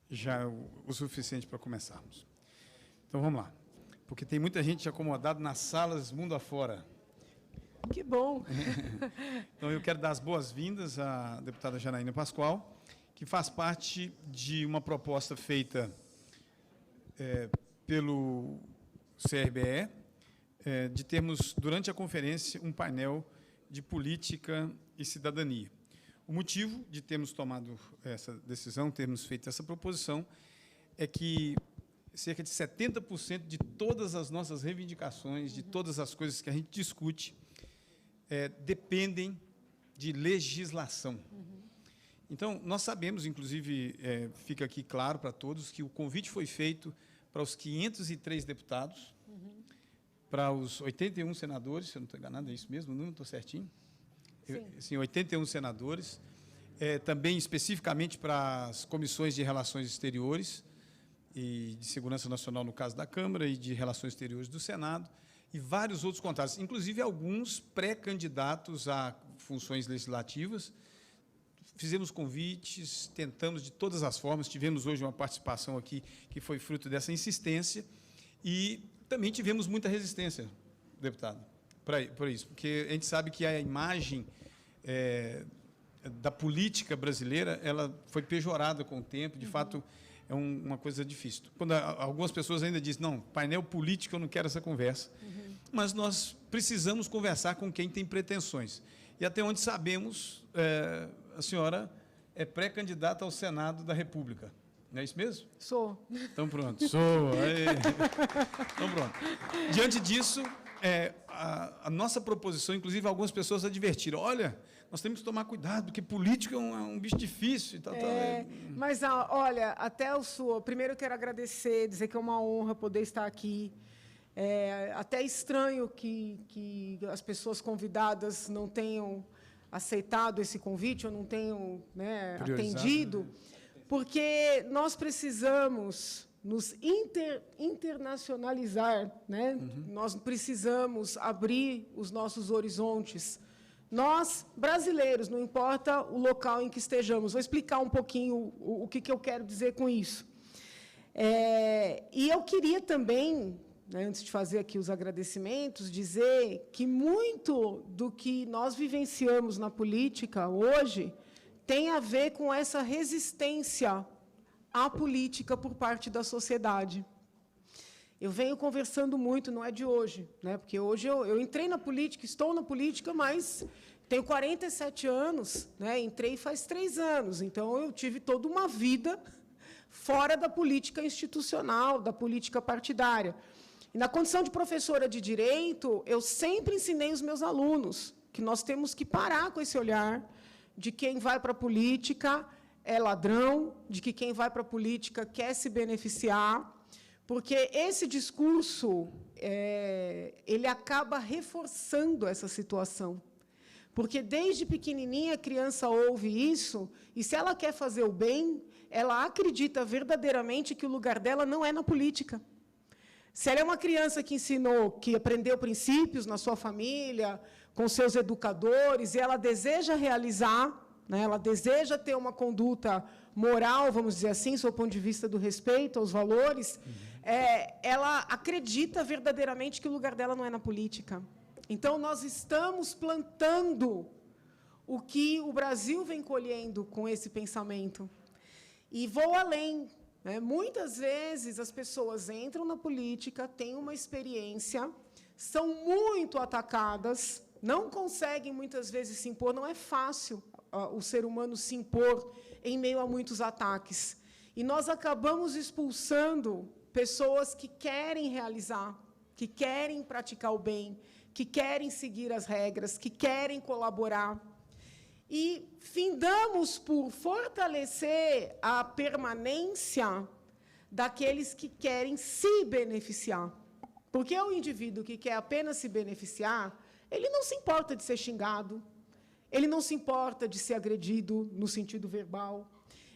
Já o suficiente para começarmos. Então, vamos lá. Porque tem muita gente acomodada nas salas mundo afora. Que bom! Então, eu quero dar as boas-vindas à deputada Janaína Pascoal, que faz parte de uma proposta feita pelo CRBE, de termos, durante a conferência, um painel de política e cidadania. O motivo de termos tomado essa decisão, termos feito essa proposição, é que cerca de 70% de todas as nossas reivindicações, de todas as coisas que a gente discute, dependem de legislação. Então, nós sabemos, inclusive, fica aqui claro para todos, que o convite foi feito para os 503 deputados, para os 81 senadores, se eu não estou enganado, é isso mesmo, não estou certinho? Sim, 81 senadores, também especificamente para as comissões de Relações Exteriores e de Segurança Nacional, no caso da Câmara, e de Relações Exteriores do Senado, e vários outros contatos, inclusive alguns pré-candidatos a funções legislativas. Fizemos convites, tentamos de todas as formas, tivemos hoje uma participação aqui que foi fruto dessa insistência, e também tivemos muita resistência, deputado, para isso, porque a gente sabe que a imagem da política brasileira ela foi pejorada com o tempo, de fato, é uma coisa difícil. Quando algumas pessoas ainda dizem, não, painel político, eu não quero essa conversa, mas nós precisamos conversar com quem tem pretensões. E até onde sabemos, a senhora é pré-candidata ao Senado da República. Não é isso mesmo? Sou. Então, pronto. Sou. Então, pronto. Diante disso, a nossa proposição, inclusive, algumas pessoas advertiram, olha, nós temos que tomar cuidado, porque político é um bicho difícil. E tal, Mas, olha, até o senhor, primeiro eu quero agradecer, dizer que é uma honra poder estar aqui. É até estranho que as pessoas convidadas não tenham aceitado esse convite, ou não tenham atendido, porque nós precisamos nos internacionalizar, né? Nós precisamos abrir os nossos horizontes. Nós, brasileiros, não importa o local em que estejamos. Vou explicar um pouquinho o que eu quero dizer com isso. E eu queria também, antes de fazer aqui os agradecimentos, dizer que muito do que nós vivenciamos na política hoje tem a ver com essa resistência à política por parte da sociedade. Eu venho conversando muito, não é de hoje, né? Porque hoje eu entrei na política, estou na política, mas tenho 47 anos, né? Entrei faz 3 anos, então eu tive toda uma vida fora da política institucional, da política partidária. E, na condição de professora de Direito, eu sempre ensinei os meus alunos que nós temos que parar com esse olhar de quem vai para a política é ladrão, de que quem vai para a política quer se beneficiar, porque esse discurso ele acaba reforçando essa situação. Porque, desde pequenininha, a criança ouve isso, e, se ela quer fazer o bem, ela acredita verdadeiramente que o lugar dela não é na política. Se ela é uma criança que ensinou, que aprendeu princípios na sua família, com seus educadores, e ela deseja realizar, né, ela deseja ter uma conduta moral, vamos dizer assim, sob o ponto de vista do respeito aos valores, ela acredita verdadeiramente que o lugar dela não é na política. Então, nós estamos plantando o que o Brasil vem colhendo com esse pensamento. E vou além. Muitas vezes as pessoas entram na política, têm uma experiência, são muito atacadas, não conseguem muitas vezes se impor, não é fácil o ser humano se impor em meio a muitos ataques. E nós acabamos expulsando pessoas que querem realizar, que querem praticar o bem, que querem seguir as regras, que querem colaborar. E findamos por fortalecer a permanência daqueles que querem se beneficiar. Porque o indivíduo que quer apenas se beneficiar, ele não se importa de ser xingado, ele não se importa de ser agredido no sentido verbal,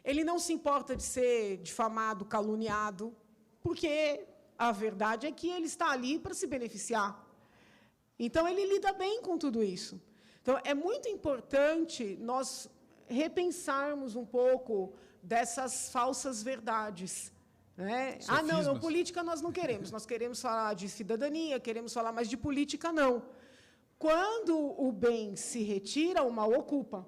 ele não se importa de ser difamado, caluniado, porque a verdade é que ele está ali para se beneficiar. Então, ele lida bem com tudo isso. Então, é muito importante nós repensarmos um pouco dessas falsas verdades. Né? Não, política nós não queremos. Nós queremos falar de cidadania, queremos falar mais de política, não. Quando o bem se retira, o mal ocupa.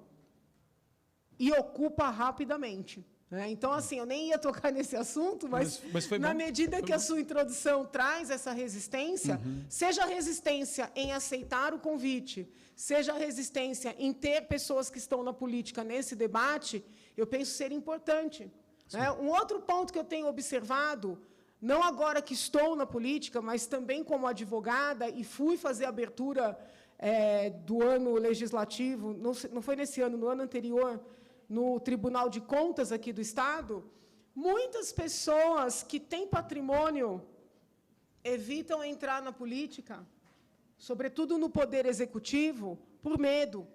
E ocupa rapidamente. Né? Então, assim, eu nem ia tocar nesse assunto, mas na medida que a sua introdução traz essa resistência, seja resistência em aceitar o convite, seja resistência em ter pessoas que estão na política nesse debate, eu penso ser importante. Né? Um outro ponto que eu tenho observado, não agora que estou na política, mas também como advogada, e fui fazer a abertura do ano legislativo, não foi nesse ano, no ano anterior, no Tribunal de Contas aqui do Estado, muitas pessoas que têm patrimônio evitam entrar na política, sobretudo no poder executivo, por medo.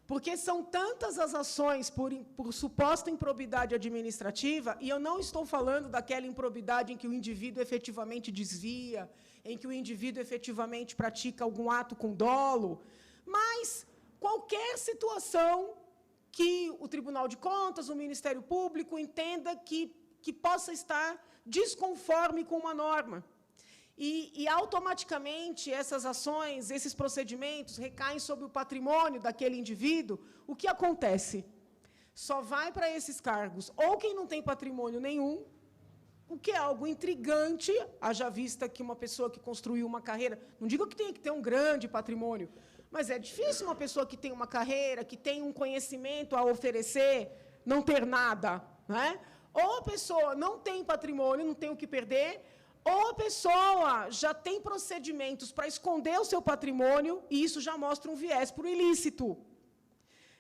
Porque são tantas as ações por suposta improbidade administrativa, e eu não estou falando daquela improbidade em que o indivíduo efetivamente desvia, em que o indivíduo efetivamente pratica algum ato com dolo, mas qualquer situação que o Tribunal de Contas, o Ministério Público, entenda que possa estar desconforme com uma norma. E, automaticamente, essas ações, esses procedimentos recaem sobre o patrimônio daquele indivíduo. O que acontece? Só vai para esses cargos ou quem não tem patrimônio nenhum, o que é algo intrigante, haja vista que uma pessoa que construiu uma carreira, não digo que tem que ter um grande patrimônio, mas é difícil uma pessoa que tem uma carreira, que tem um conhecimento a oferecer, não ter nada. Né? Ou a pessoa não tem patrimônio, não tem o que perder, ou a pessoa já tem procedimentos para esconder o seu patrimônio, e isso já mostra um viés para o ilícito.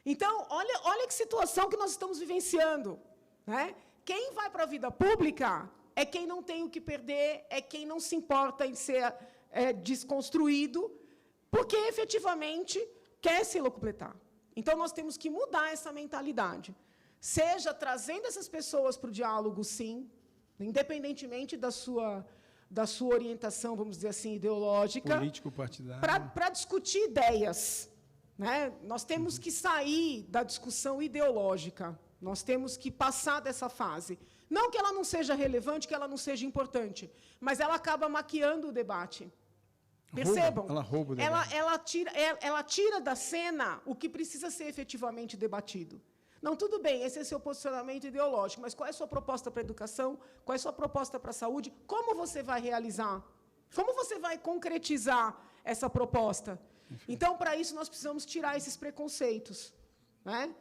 Então, olha que situação que nós estamos vivenciando. Né? Quem vai para a vida pública é quem não tem o que perder, é quem não se importa em ser desconstruído, porque, efetivamente, quer se locupletar. Então, nós temos que mudar essa mentalidade. Seja trazendo essas pessoas para o diálogo, sim, independentemente da sua orientação, vamos dizer assim, ideológica. Político-partidária. Para discutir ideias. Né? Nós temos que sair da discussão ideológica. Nós temos que passar dessa fase. Não que ela não seja relevante, que ela não seja importante, mas ela acaba maquiando o debate. Percebam? Ela rouba o debate. Ela tira da cena o que precisa ser efetivamente debatido. Não, tudo bem, esse é seu posicionamento ideológico, mas qual é a sua proposta para a educação? Qual é a sua proposta para a saúde? Como você vai realizar? Como você vai concretizar essa proposta? Então, para isso, nós precisamos tirar esses preconceitos. Né?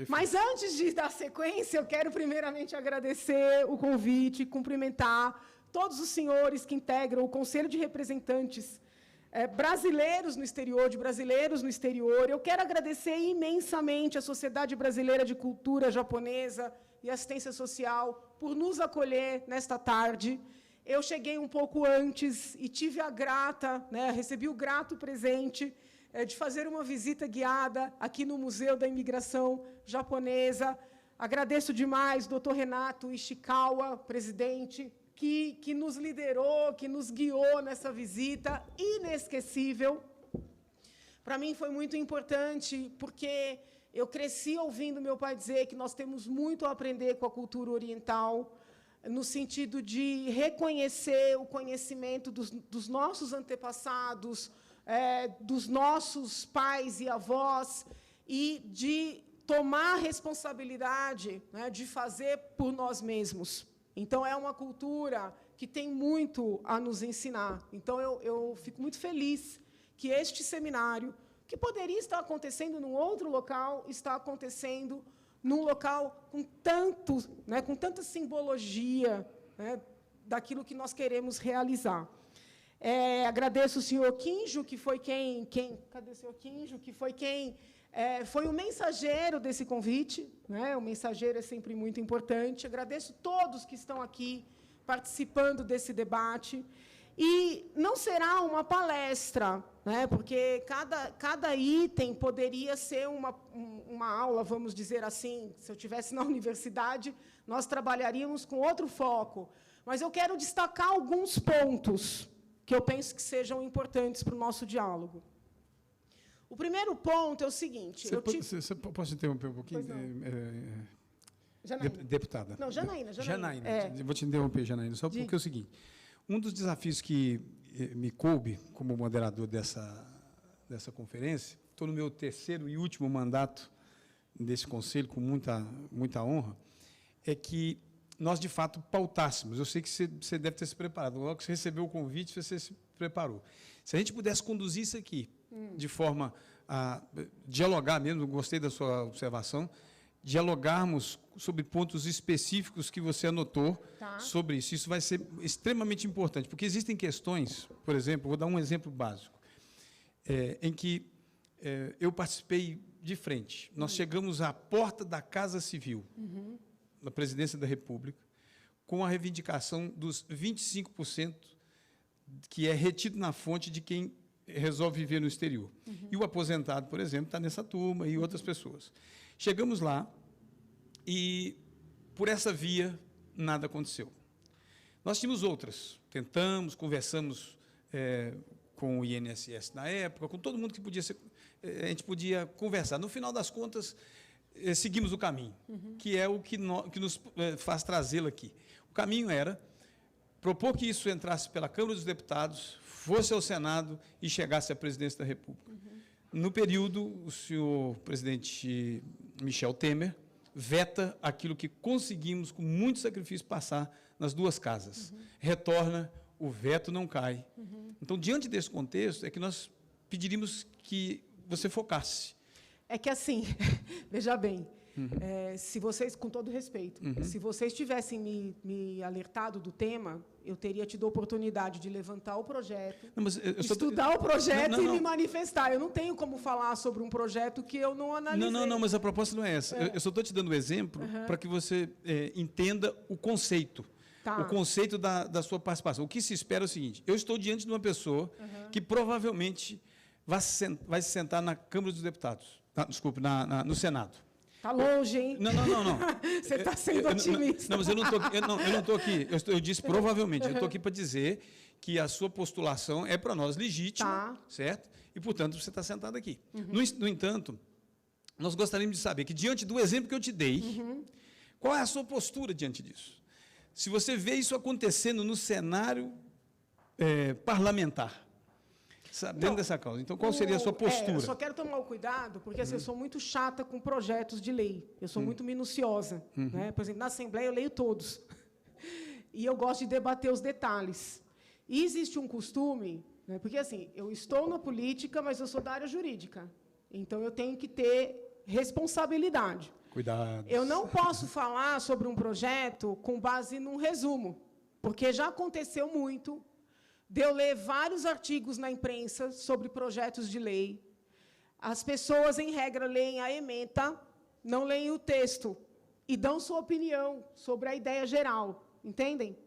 Mas, antes de dar sequência, eu quero, primeiramente, agradecer o convite, cumprimentar todos os senhores que integram o Conselho de Representantes brasileiros no exterior, de brasileiros no exterior. Eu quero agradecer imensamente à Sociedade Brasileira de Cultura Japonesa e Assistência Social por nos acolher nesta tarde. Eu cheguei um pouco antes e tive recebi o grato presente de fazer uma visita guiada aqui no Museu da Imigração Japonesa. Agradeço demais, doutor Renato Ishikawa, presidente, que nos liderou, que nos guiou nessa visita inesquecível. Para mim foi muito importante, porque eu cresci ouvindo meu pai dizer que nós temos muito a aprender com a cultura oriental, no sentido de reconhecer o conhecimento dos nossos antepassados, dos nossos pais e avós, e de tomar a responsabilidade, né, de fazer por nós mesmos. Então, é uma cultura que tem muito a nos ensinar. Então, eu fico muito feliz que este seminário, que poderia estar acontecendo num outro local, está acontecendo num local com tanta simbologia, né, daquilo que nós queremos realizar. Agradeço o senhor Kinjo, que foi cadê o senhor Kinjo? Que foi foi o mensageiro desse convite, né? O mensageiro é sempre muito importante. Agradeço todos que estão aqui participando desse debate. E não será uma palestra, né? Porque cada item poderia ser uma aula, vamos dizer assim. Se eu estivesse na universidade, nós trabalharíamos com outro foco. Mas eu quero destacar alguns pontos que eu penso que sejam importantes para o nosso diálogo. O primeiro ponto é o seguinte... Você posso interromper um pouquinho? Janaína. Deputada. Não, Janaína. Janaína. Vou te interromper, Janaína, só porque é o seguinte. Um dos desafios que me coube como moderador dessa conferência, estou no meu 3º e último mandato desse conselho, com muita honra, é que nós, de fato, pautássemos. Eu sei que você deve ter se preparado. Logo que você recebeu o convite, você se preparou. Se a gente pudesse conduzir isso aqui de forma a dialogar mesmo, gostei da sua observação, dialogarmos sobre pontos específicos que você anotou sobre isso. Isso vai ser extremamente importante, porque existem questões, por exemplo, vou dar um exemplo básico, em que eu participei de frente. Nós chegamos à porta da Casa Civil, da Presidência da República, com a reivindicação dos 25% que é retido na fonte de quem resolve viver no exterior. E o aposentado, por exemplo, está nessa turma e outras pessoas. Chegamos lá e, por essa via, nada aconteceu. Nós tínhamos outras. Tentamos, conversamos com o INSS na época, com todo mundo que podia ser, a gente podia conversar. No final das contas, seguimos o caminho, que é o que nos faz trazê-lo aqui. O caminho era propor que isso entrasse pela Câmara dos Deputados, fosse ao Senado e chegasse à Presidência da República. No período, o senhor presidente Michel Temer veta aquilo que conseguimos, com muito sacrifício, passar nas duas casas. Retorna, o veto não cai. Então, diante desse contexto, é que nós pediríamos que você focasse. É que, assim, veja bem, se vocês, com todo respeito, se vocês tivessem me alertado do tema, eu teria tido a oportunidade de levantar o projeto, estudar o projeto e me manifestar. Eu não tenho como falar sobre um projeto que eu não analisei. Não, mas a proposta não é essa. Eu só estou te dando um exemplo para que você entenda o conceito. O conceito da sua participação. O que se espera é o seguinte: eu estou diante de uma pessoa que provavelmente vai se sentar na Câmara dos Deputados. Desculpe, no Senado. Está longe, hein? Não. Você está sendo otimista. Não, mas eu não estou aqui. Eu disse provavelmente. Eu estou aqui para dizer que a sua postulação é para nós legítima, certo? E, portanto, você está sentado aqui. No entanto, nós gostaríamos de saber que, diante do exemplo que eu te dei, qual é a sua postura diante disso? Se você vê isso acontecendo no cenário parlamentar, dentro dessa causa. Então, qual seria a sua postura? Eu só quero tomar o cuidado, porque assim, eu sou muito chata com projetos de lei. Eu sou muito minuciosa. Né? Por exemplo, na Assembleia eu leio todos. E eu gosto de debater os detalhes. E existe um costume, né? Porque assim, eu estou na política, mas eu sou da área jurídica. Então, eu tenho que ter responsabilidade. Cuidado. Eu não posso falar sobre um projeto com base num resumo, porque já aconteceu muito de eu ler vários artigos na imprensa sobre projetos de lei. As pessoas, em regra, leem a ementa, não leem o texto e dão sua opinião sobre a ideia geral, entendem?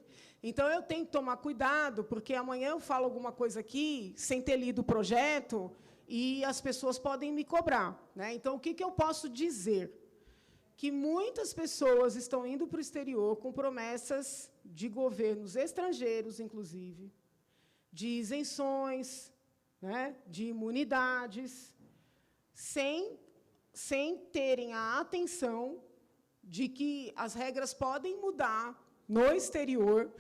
Então, eu tenho que tomar cuidado, porque amanhã eu falo alguma coisa aqui, sem ter lido o projeto, e as pessoas podem me cobrar. Né? Então, o que eu posso dizer? Que muitas pessoas estão indo para o exterior com promessas de governos estrangeiros, inclusive, de isenções, né, de imunidades, sem terem a atenção de que as regras podem mudar no exterior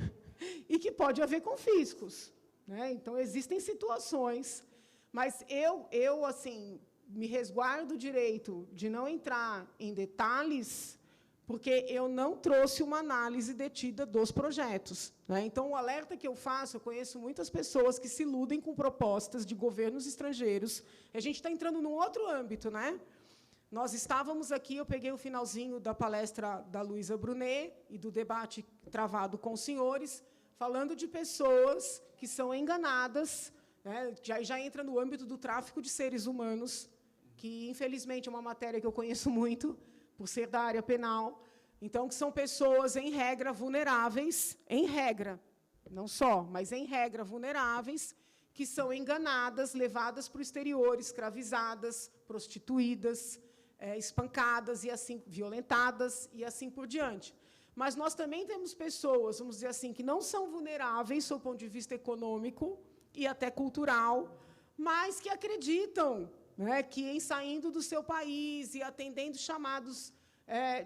e que pode haver confiscos. Né? Então, existem situações, mas eu assim, me resguardo o direito de não entrar em detalhes, porque eu não trouxe uma análise detida dos projetos. Né? Então, o alerta que eu faço, eu conheço muitas pessoas que se iludem com propostas de governos estrangeiros. A gente está entrando num outro âmbito. Né? Nós estávamos aqui, eu peguei o finalzinho da palestra da Luísa Brunet e do debate travado com os senhores, falando de pessoas que são enganadas, né? já entra no âmbito do tráfico de seres humanos, que, infelizmente, é uma matéria que eu conheço muito, por ser da área penal. Então, que são pessoas, em regra, vulneráveis, em regra, não só, mas em regra, vulneráveis, que são enganadas, levadas para o exterior, escravizadas, prostituídas, espancadas, e assim, violentadas, e assim por diante. Mas nós também temos pessoas, vamos dizer assim, que não são vulneráveis, sob o ponto de vista econômico e até cultural, mas que acreditam né, que, em saindo do seu país e atendendo chamados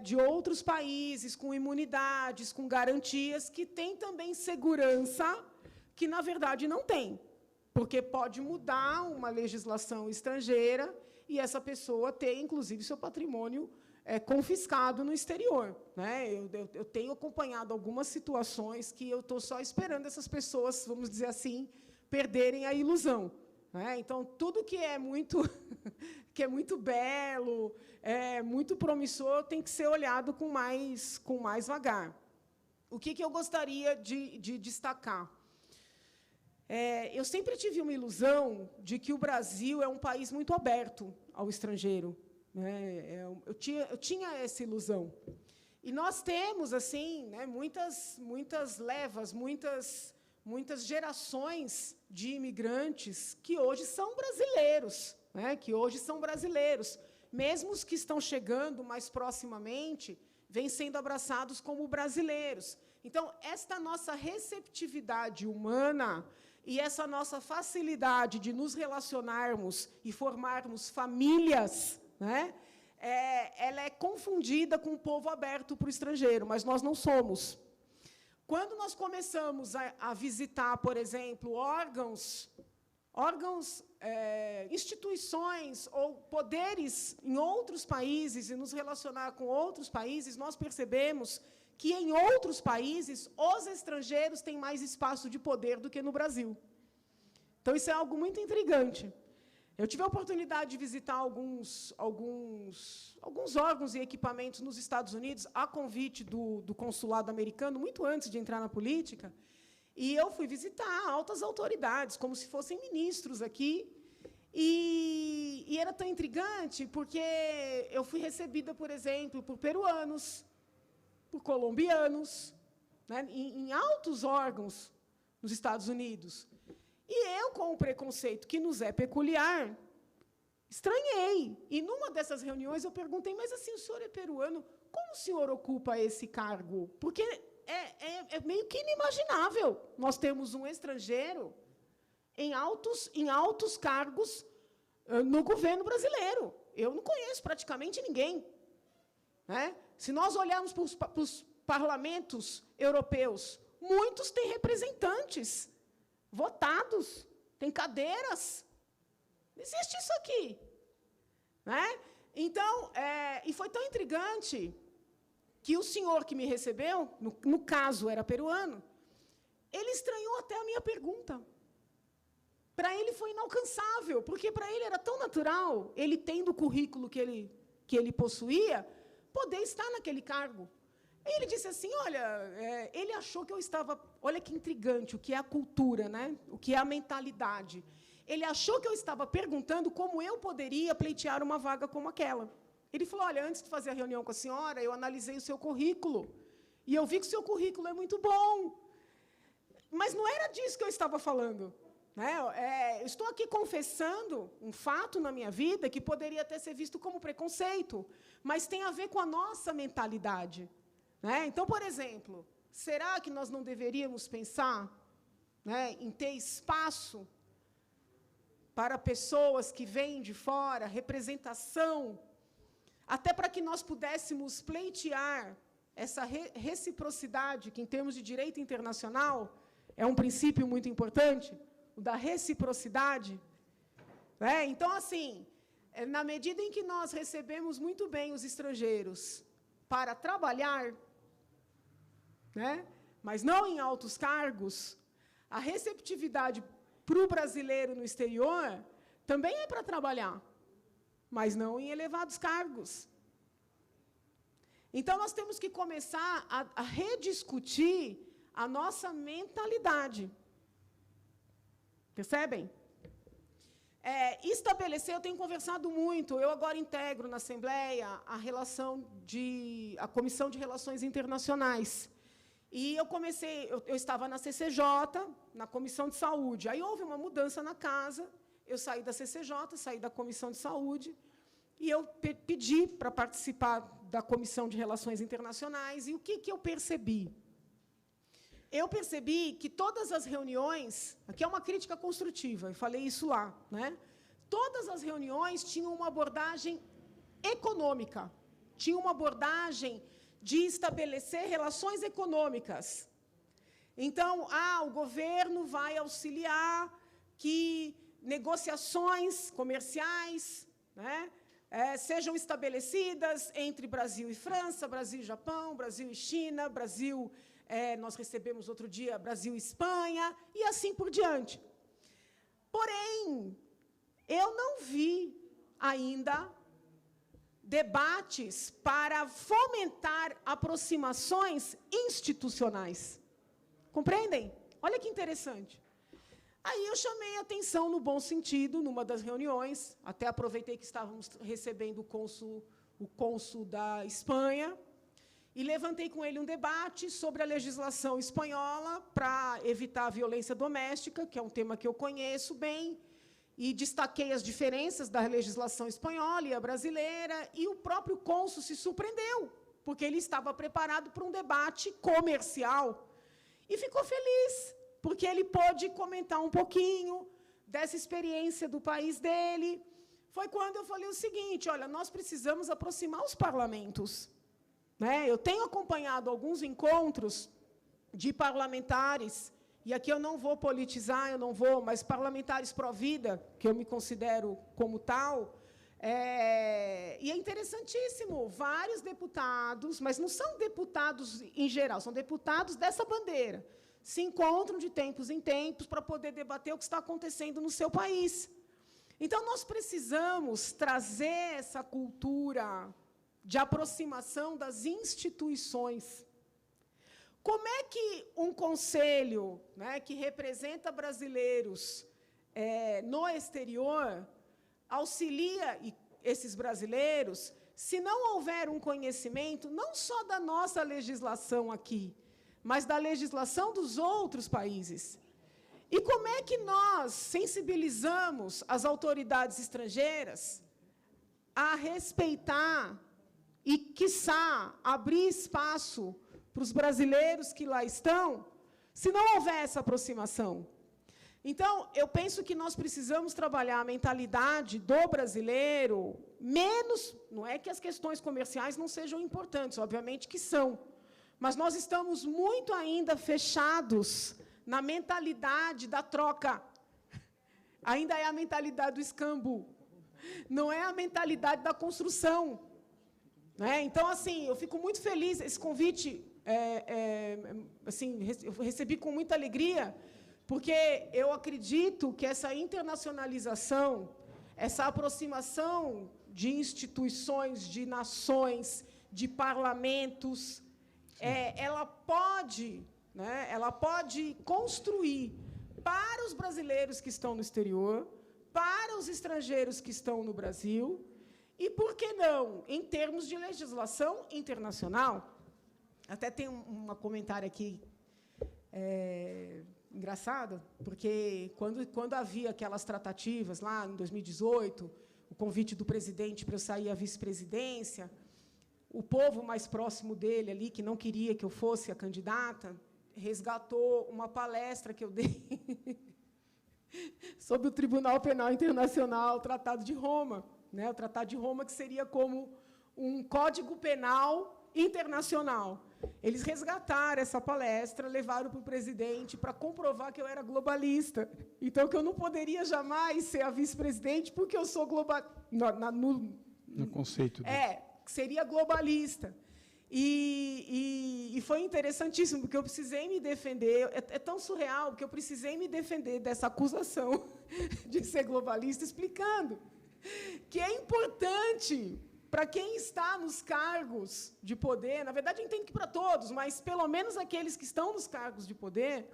de outros países, com imunidades, com garantias, que tem também segurança, que, na verdade, não tem, porque pode mudar uma legislação estrangeira e essa pessoa ter, inclusive, seu patrimônio confiscado no exterior, né? Eu tenho acompanhado algumas situações que eu estou só esperando essas pessoas, vamos dizer assim, perderem a ilusão, né? Então, tudo que é muito, que é muito belo, muito promissor, tem que ser olhado com mais vagar. O que eu gostaria de destacar? Eu sempre tive uma ilusão de que o Brasil é um país muito aberto ao estrangeiro, né? Eu tinha essa ilusão. E nós temos, assim, né, muitas levas, muitas gerações de imigrantes que hoje são brasileiros, né, mesmo os que estão chegando mais proximamente, vêm sendo abraçados como brasileiros. Então, esta nossa receptividade humana e essa nossa facilidade de nos relacionarmos e formarmos famílias, né, ela é confundida com o povo aberto para o estrangeiro, mas nós não somos. Quando nós começamos a visitar, por exemplo, órgãos, instituições ou poderes em outros países e nos relacionar com outros países, nós percebemos que, em outros países, os estrangeiros têm mais espaço de poder do que no Brasil. Então, isso é algo muito intrigante. Eu tive a oportunidade de visitar alguns órgãos e equipamentos nos Estados Unidos, a convite do consulado americano, muito antes de entrar na política, e eu fui visitar altas autoridades, como se fossem ministros aqui, e era tão intrigante, porque eu fui recebida, por exemplo, por peruanos, por colombianos, né, em altos órgãos nos Estados Unidos. E eu, com o preconceito que nos é peculiar, estranhei. E, numa dessas reuniões, eu perguntei, mas, assim, o senhor é peruano, como o senhor ocupa esse cargo? Porque é meio que inimaginável nós termos um estrangeiro em altos cargos no governo brasileiro. Eu não conheço praticamente ninguém, né? Se nós olharmos para os parlamentos europeus, muitos têm representantes votados, têm cadeiras. Não existe isso aqui, né? Então, e foi tão intrigante que o senhor que me recebeu, no caso era peruano, ele estranhou até a minha pergunta. Para ele foi inalcançável, porque para ele era tão natural, ele tendo o currículo que ele possuía, poder estar naquele cargo. E ele disse assim, olha, ele achou que eu estava... Olha que intrigante, o que é a cultura, né? O que é a mentalidade. Ele achou que eu estava perguntando como eu poderia pleitear uma vaga como aquela. Ele falou, olha, antes de fazer a reunião com a senhora, eu analisei o seu currículo, e eu vi que o seu currículo é muito bom. Mas não era disso que eu estava falando, né? Eu estou aqui confessando um fato na minha vida que poderia até ser visto como preconceito, mas tem a ver com a nossa mentalidade, né? Então, por exemplo, será que nós não deveríamos pensar, né, em ter espaço para pessoas que vêm de fora, representação, até para que nós pudéssemos pleitear essa reciprocidade, que, em termos de direito internacional, é um princípio muito importante, o da reciprocidade, né? Então, assim, na medida em que nós recebemos muito bem os estrangeiros para trabalhar, né, mas não em altos cargos, a receptividade para o brasileiro no exterior também é para trabalhar, mas não em elevados cargos. Então, nós temos que começar a rediscutir a nossa mentalidade. Percebem? Estabelecer, eu tenho conversado muito, eu agora integro na Assembleia a Comissão de Relações Internacionais. E eu estava na CCJ, na Comissão de Saúde. Aí houve uma mudança na casa, eu saí da CCJ, saí da Comissão de Saúde, e eu pedi para participar da Comissão de Relações Internacionais. E o que eu percebi? Eu percebi que todas as reuniões, aqui é uma crítica construtiva, eu falei isso lá, né? todas as reuniões tinham uma abordagem econômica, tinha uma abordagem de estabelecer relações econômicas. Então, o governo vai auxiliar que negociações comerciais, né, sejam estabelecidas entre Brasil e França, Brasil e Japão, Brasil e China, Brasil, nós recebemos outro dia, Brasil e Espanha, e assim por diante. Porém, eu não vi ainda debates para fomentar aproximações institucionais. Compreendem? Olha que interessante. Aí eu chamei a atenção no bom sentido, numa das reuniões, até aproveitei que estávamos recebendo o cônsul da Espanha, e levantei com ele um debate sobre a legislação espanhola para evitar a violência doméstica, que é um tema que eu conheço bem, e destaquei as diferenças da legislação espanhola e a brasileira, e o próprio cônsul se surpreendeu, porque ele estava preparado para um debate comercial, e ficou feliz, porque ele pôde comentar um pouquinho dessa experiência do país dele. Foi quando eu falei o seguinte, olha, nós precisamos aproximar os parlamentos, né? Eu tenho acompanhado alguns encontros de parlamentares, e aqui eu não vou politizar, mas parlamentares pró-vida, que eu me considero como tal, e é interessantíssimo, vários deputados, mas não são deputados em geral, são deputados dessa bandeira, se encontram de tempos em tempos para poder debater o que está acontecendo no seu país. Então, nós precisamos trazer essa cultura de aproximação das instituições. Como é que um conselho, né, que representa brasileiros no exterior auxilia esses brasileiros se não houver um conhecimento não só da nossa legislação aqui, mas da legislação dos outros países? E como é que nós sensibilizamos as autoridades estrangeiras a respeitar e, quiçá, abrir espaço para os brasileiros que lá estão, se não houver essa aproximação? Então, eu penso que nós precisamos trabalhar a mentalidade do brasileiro, menos, não é que as questões comerciais não sejam importantes, obviamente que são, mas nós estamos muito ainda fechados na mentalidade da troca. Ainda é a mentalidade do escambo, não é a mentalidade da construção. Né? Então, assim, eu fico muito feliz, esse convite, assim, eu recebi com muita alegria, porque eu acredito que essa internacionalização, essa aproximação de instituições, de nações, de parlamentos, ela pode construir para os brasileiros que estão no exterior, para os estrangeiros que estão no Brasil, e, por que não, em termos de legislação internacional. Até tem um comentário aqui engraçado, porque quando havia aquelas tratativas, lá em 2018, o convite do presidente para eu sair à vice-presidência, o povo mais próximo dele, ali, que não queria que eu fosse a candidata, resgatou uma palestra que eu dei sobre o Tribunal Penal Internacional, o Tratado de Roma. Né, o Tratado de Roma, que seria como um código penal internacional. Eles resgataram essa palestra, levaram para o presidente para comprovar que eu era globalista. Então, que eu não poderia jamais ser a vice-presidente porque eu sou globalista. No conceito dele. Que seria globalista. E foi interessantíssimo, porque eu precisei me defender. É tão surreal que eu precisei me defender dessa acusação de ser globalista, explicando que é importante para quem está nos cargos de poder, na verdade, eu entendo que para todos, mas pelo menos aqueles que estão nos cargos de poder,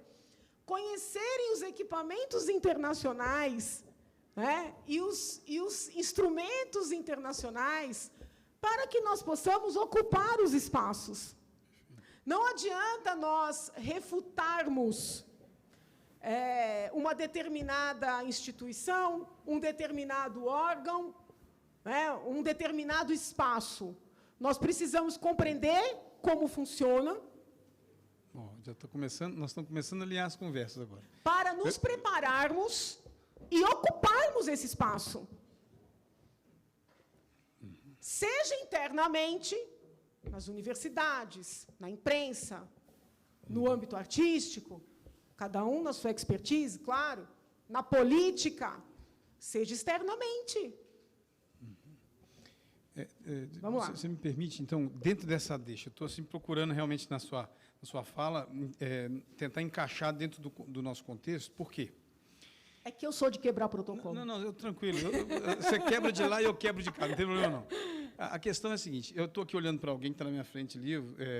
conhecerem os equipamentos internacionais, né, e os instrumentos internacionais, para que nós possamos ocupar os espaços. Não adianta nós refutarmos uma determinada instituição, um determinado órgão, né, um determinado espaço. Nós precisamos compreender como funciona. Nós estamos começando a alinhar as conversas agora. Para nos prepararmos e ocuparmos esse espaço. Seja internamente, nas universidades, na imprensa, no âmbito artístico, cada um na sua expertise, claro, na política, seja externamente. Vamos lá. Você me permite, então, dentro dessa deixa, eu estou assim, procurando realmente na sua fala tentar encaixar dentro do nosso contexto. Por quê? É que eu sou de quebrar protocolo. Não, tranquilo. Você quebra de lá e eu quebro de cá, não tem problema, não. A questão é a seguinte, eu estou aqui olhando para alguém que está na minha frente ali,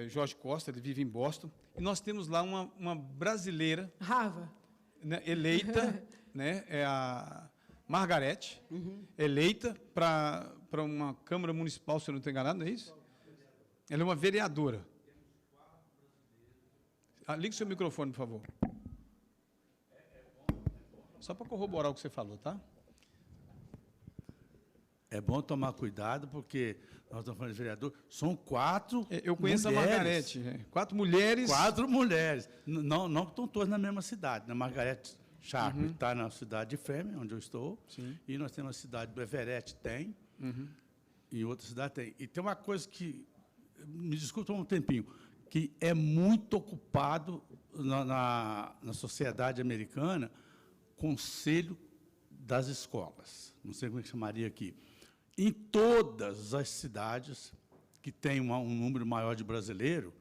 Jorge Costa, ele vive em Boston, e nós temos lá uma brasileira, né, eleita, né, é a Margarete, eleita para uma Câmara Municipal, se eu não estou enganado, não é isso? Ela é uma vereadora. Ligue o seu microfone, por favor. Só para corroborar o que você falou, tá? É bom tomar cuidado, porque nós estamos falando de vereador, são 4 Eu conheço mulheres. a Margarete. 4 mulheres. 4 mulheres. Não que estão todas na mesma cidade. A Margarete Sharp está na cidade de Framingham, onde eu estou. Sim. E nós temos a cidade do Everett, tem. E outra cidade tem. E tem uma coisa que, me desculpa um tempinho, que é muito ocupado na sociedade americana, Conselho das Escolas. Não sei como é que chamaria aqui. Em todas as cidades que têm um número maior de brasileiros,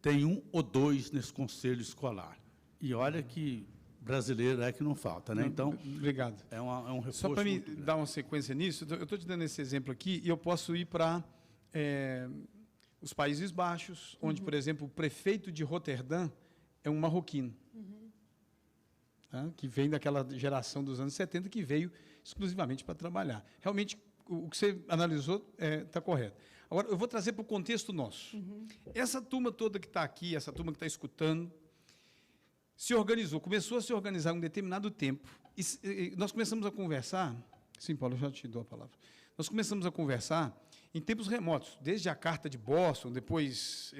tem 1 ou 2 nesse conselho escolar. E olha que brasileiro é que não falta, né? Então, obrigado. É um reforço. Só para me dar uma sequência nisso, eu estou te dando esse exemplo aqui e eu posso ir para os Países Baixos, onde, por exemplo, o prefeito de Roterdã é um marroquino, tá? Que vem daquela geração dos anos 70, que veio exclusivamente para trabalhar. Realmente, o que você analisou está correto. Agora, eu vou trazer para o contexto nosso. Essa turma toda que está aqui, essa turma que está escutando, se organizou, começou a se organizar em um determinado tempo, e nós começamos a conversar. Sim, Paulo, eu já te dou a palavra. Nós começamos a conversar em tempos remotos, desde a Carta de Boston, depois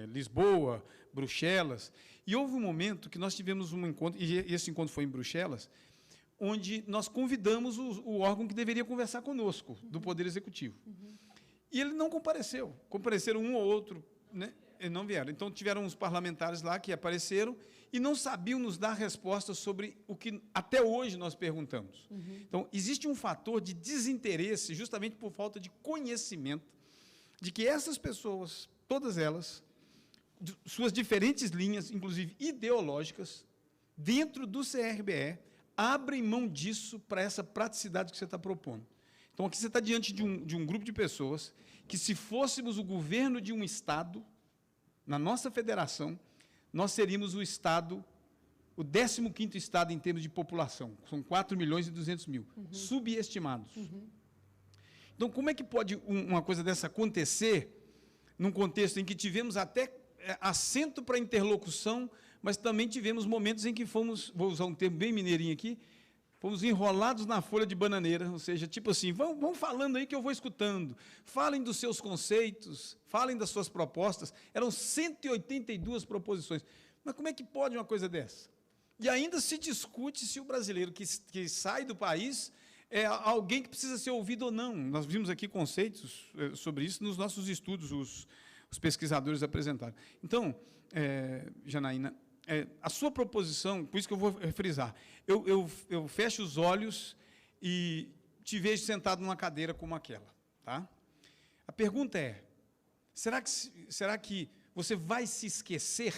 Lisboa, Bruxelas, e houve um momento que nós tivemos um encontro, e esse encontro foi em Bruxelas, onde nós convidamos o órgão que deveria conversar conosco, do Poder Executivo. E ele não compareceu. Compareceram um ou outro, né? E não vieram. Então, tiveram uns parlamentares lá que apareceram e não sabiam nos dar respostas sobre o que até hoje nós perguntamos. Então, existe um fator de desinteresse, justamente por falta de conhecimento, de que essas pessoas, todas elas, suas diferentes linhas, inclusive ideológicas, dentro do CRBE, abrem mão disso para essa praticidade que você está propondo. Então, aqui você está diante de um grupo de pessoas que, se fôssemos o governo de um Estado, na nossa federação, nós seríamos o Estado, o 15º Estado em termos de população. São 4.200.000, subestimados. Então, como é que pode uma coisa dessa acontecer num contexto em que tivemos até assento para interlocução, mas também tivemos momentos em que fomos, vou usar um termo bem mineirinho aqui, fomos enrolados na folha de bananeira, ou seja, tipo assim, vão falando aí que eu vou escutando, falem dos seus conceitos, falem das suas propostas. Eram 182 proposições. Mas como é que pode uma coisa dessa? E ainda se discute se o brasileiro que sai do país é alguém que precisa ser ouvido ou não. Nós vimos aqui conceitos sobre isso nos nossos estudos, os pesquisadores apresentaram. Então, Janaína, a sua proposição, por isso que eu vou frisar, eu fecho os olhos e te vejo sentado numa cadeira como aquela. Tá? A pergunta é, será que você vai se esquecer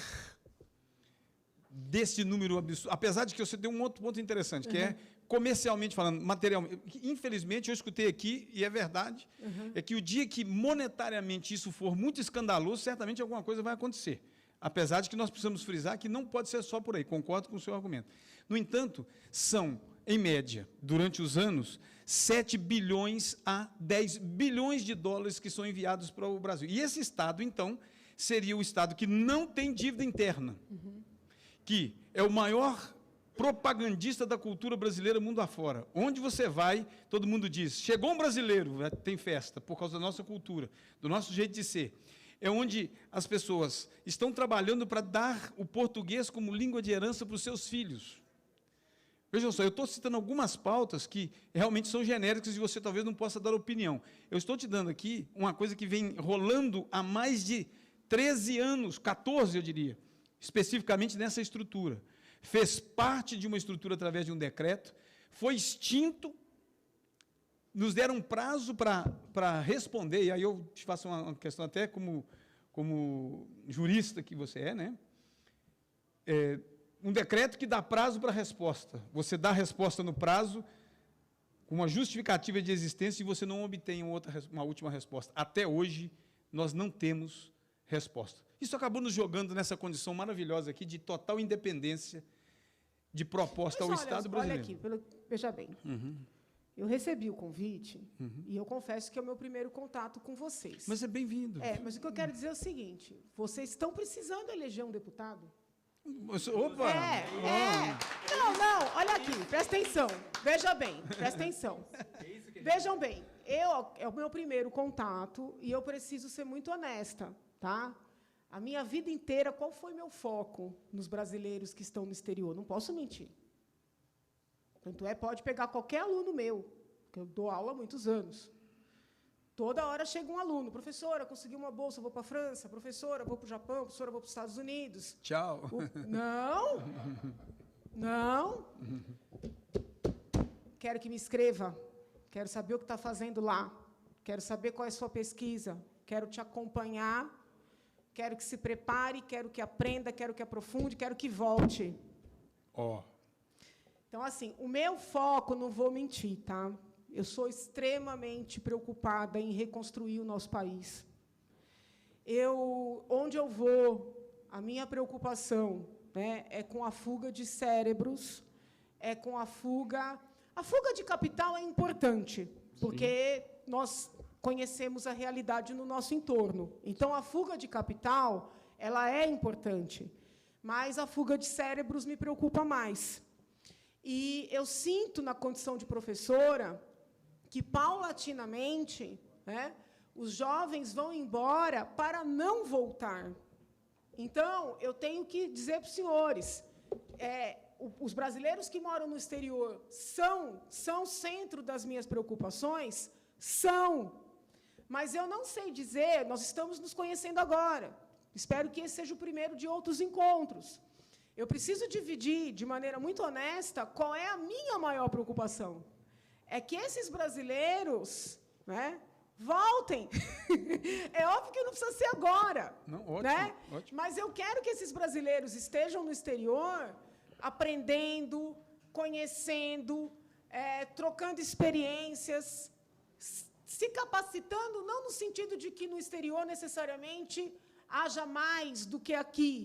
desse número absurdo? Apesar de que você tem um outro ponto interessante, que é, comercialmente falando, materialmente, infelizmente, eu escutei aqui, e é verdade, é que o dia que monetariamente isso for muito escandaloso, certamente alguma coisa vai acontecer. Apesar de que nós precisamos frisar que não pode ser só por aí, concordo com o seu argumento. No entanto, são, em média, durante os anos, 7 bilhões a 10 bilhões de dólares que são enviados para o Brasil. E esse Estado, então, seria o Estado que não tem dívida interna, que é o maior propagandista da cultura brasileira mundo afora. Onde você vai, todo mundo diz, chegou um brasileiro, tem festa, por causa da nossa cultura, do nosso jeito de ser. É onde as pessoas estão trabalhando para dar o português como língua de herança para os seus filhos. Vejam só, eu estou citando algumas pautas que realmente são genéricas e você talvez não possa dar opinião. Eu estou te dando aqui uma coisa que vem rolando há mais de 13 anos, 14, eu diria, especificamente nessa estrutura. Fez parte de uma estrutura através de um decreto, foi extinto, nos deram um prazo para responder, e aí eu te faço uma questão até como jurista que você é, né? Um decreto que dá prazo para a resposta. Você dá a resposta no prazo, com uma justificativa de existência, e você não obtém uma última resposta. Até hoje, nós não temos resposta. Isso acabou nos jogando nessa condição maravilhosa aqui de total independência de proposta ao Estado brasileiro. Olha aqui, veja bem. Eu recebi o convite e eu confesso que é o meu primeiro contato com vocês. Mas é bem-vindo. Mas o que eu quero dizer é o seguinte, vocês estão precisando eleger um deputado? Opa! Não, olha aqui, presta atenção. Veja bem, presta atenção. Vejam bem, é o meu primeiro contato e eu preciso ser muito honesta, tá? A minha vida inteira, qual foi meu foco nos brasileiros que estão no exterior? Não posso mentir. Tanto pode pegar qualquer aluno meu, que eu dou aula há muitos anos. Toda hora chega um aluno, professora, consegui uma bolsa, vou para a França, professora, vou para o Japão, professora, vou para os Estados Unidos. Tchau. Não. Quero que me escreva, quero saber o que está fazendo lá, quero saber qual é a sua pesquisa, quero te acompanhar, quero que se prepare, quero que aprenda, quero que aprofunde, quero que volte. Então, assim, o meu foco, não vou mentir, tá? Eu sou extremamente preocupada em reconstruir o nosso país. Onde eu vou, a minha preocupação, né, é com a fuga de cérebros, é com a fuga... A fuga de capital é importante, porque nós conhecemos a realidade no nosso entorno. Então, a fuga de capital, ela é importante, mas a fuga de cérebros me preocupa mais. E eu sinto, na condição de professora, que, paulatinamente, né, os jovens vão embora para não voltar. Então, eu tenho que dizer para os senhores, os brasileiros que moram no exterior são centro das minhas preocupações? São. Mas eu não sei dizer, nós estamos nos conhecendo agora. Espero que esse seja o primeiro de outros encontros. Eu preciso dividir, de maneira muito honesta, qual é a minha maior preocupação. É que esses brasileiros, né, voltem. É óbvio que não precisa ser agora. Não, ótimo, né? Ótimo. Mas eu quero que esses brasileiros estejam no exterior aprendendo, conhecendo, trocando experiências, se capacitando, não no sentido de que no exterior necessariamente haja mais do que aqui,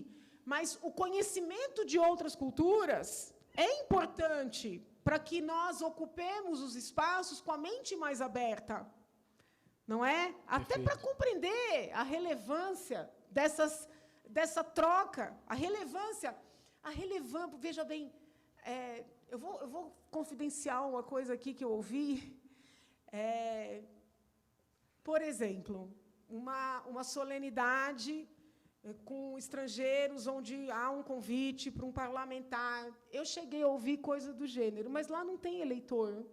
mas o conhecimento de outras culturas é importante para que nós ocupemos os espaços com a mente mais aberta, não é? Até para compreender a relevância dessa troca, a relevância, veja bem, eu vou confidenciar uma coisa aqui que eu ouvi. Por exemplo, uma solenidade com estrangeiros, onde há um convite para um parlamentar. Eu cheguei a ouvir coisa do gênero, mas lá não tem eleitor.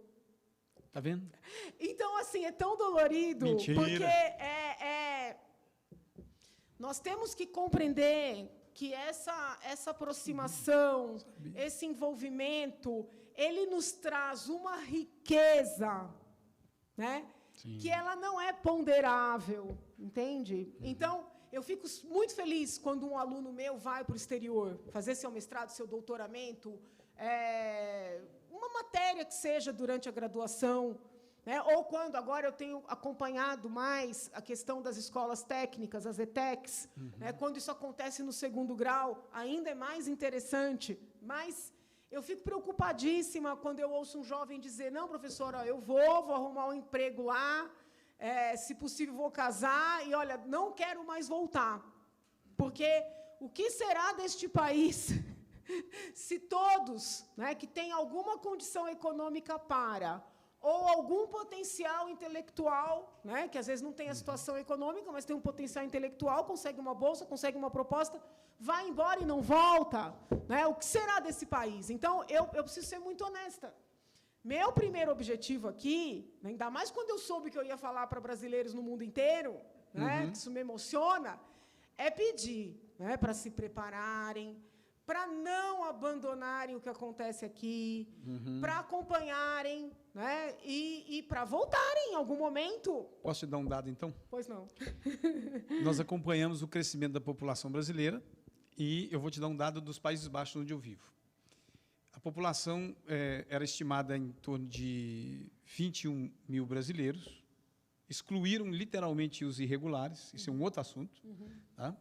Está vendo? Então, assim, é tão dolorido. Mentira. Porque nós temos que compreender que essa aproximação, esse envolvimento, ele nos traz uma riqueza, né? Que ela não é ponderável, entende? Então, eu fico muito feliz quando um aluno meu vai para o exterior fazer seu mestrado, seu doutoramento, uma matéria que seja durante a graduação, né? Ou quando agora eu tenho acompanhado mais a questão das escolas técnicas, as ETECs, né? Quando isso acontece no segundo grau, ainda é mais interessante. Mas eu fico preocupadíssima quando eu ouço um jovem dizer: não, professora, eu vou arrumar um emprego lá, se possível vou casar, e, olha, não quero mais voltar. Porque o que será deste país se todos, né, que têm alguma condição econômica para ou algum potencial intelectual, né, que às vezes não tem a situação econômica, mas tem um potencial intelectual, consegue uma bolsa, consegue uma proposta, vai embora e não volta, né? O que será desse país? Então, eu preciso ser muito honesta. Meu primeiro objetivo aqui, ainda mais quando eu soube que eu ia falar para brasileiros no mundo inteiro, né, que isso me emociona, é pedir, né, para se prepararem, para não abandonarem o que acontece aqui, para acompanharem, né, e para voltarem em algum momento. Posso te dar um dado, então? Pois não. Nós acompanhamos o crescimento da população brasileira e eu vou te dar um dado dos Países Baixos, onde eu vivo. A população era estimada em torno de 21 mil brasileiros, excluíram literalmente os irregulares, isso é um outro assunto, tá?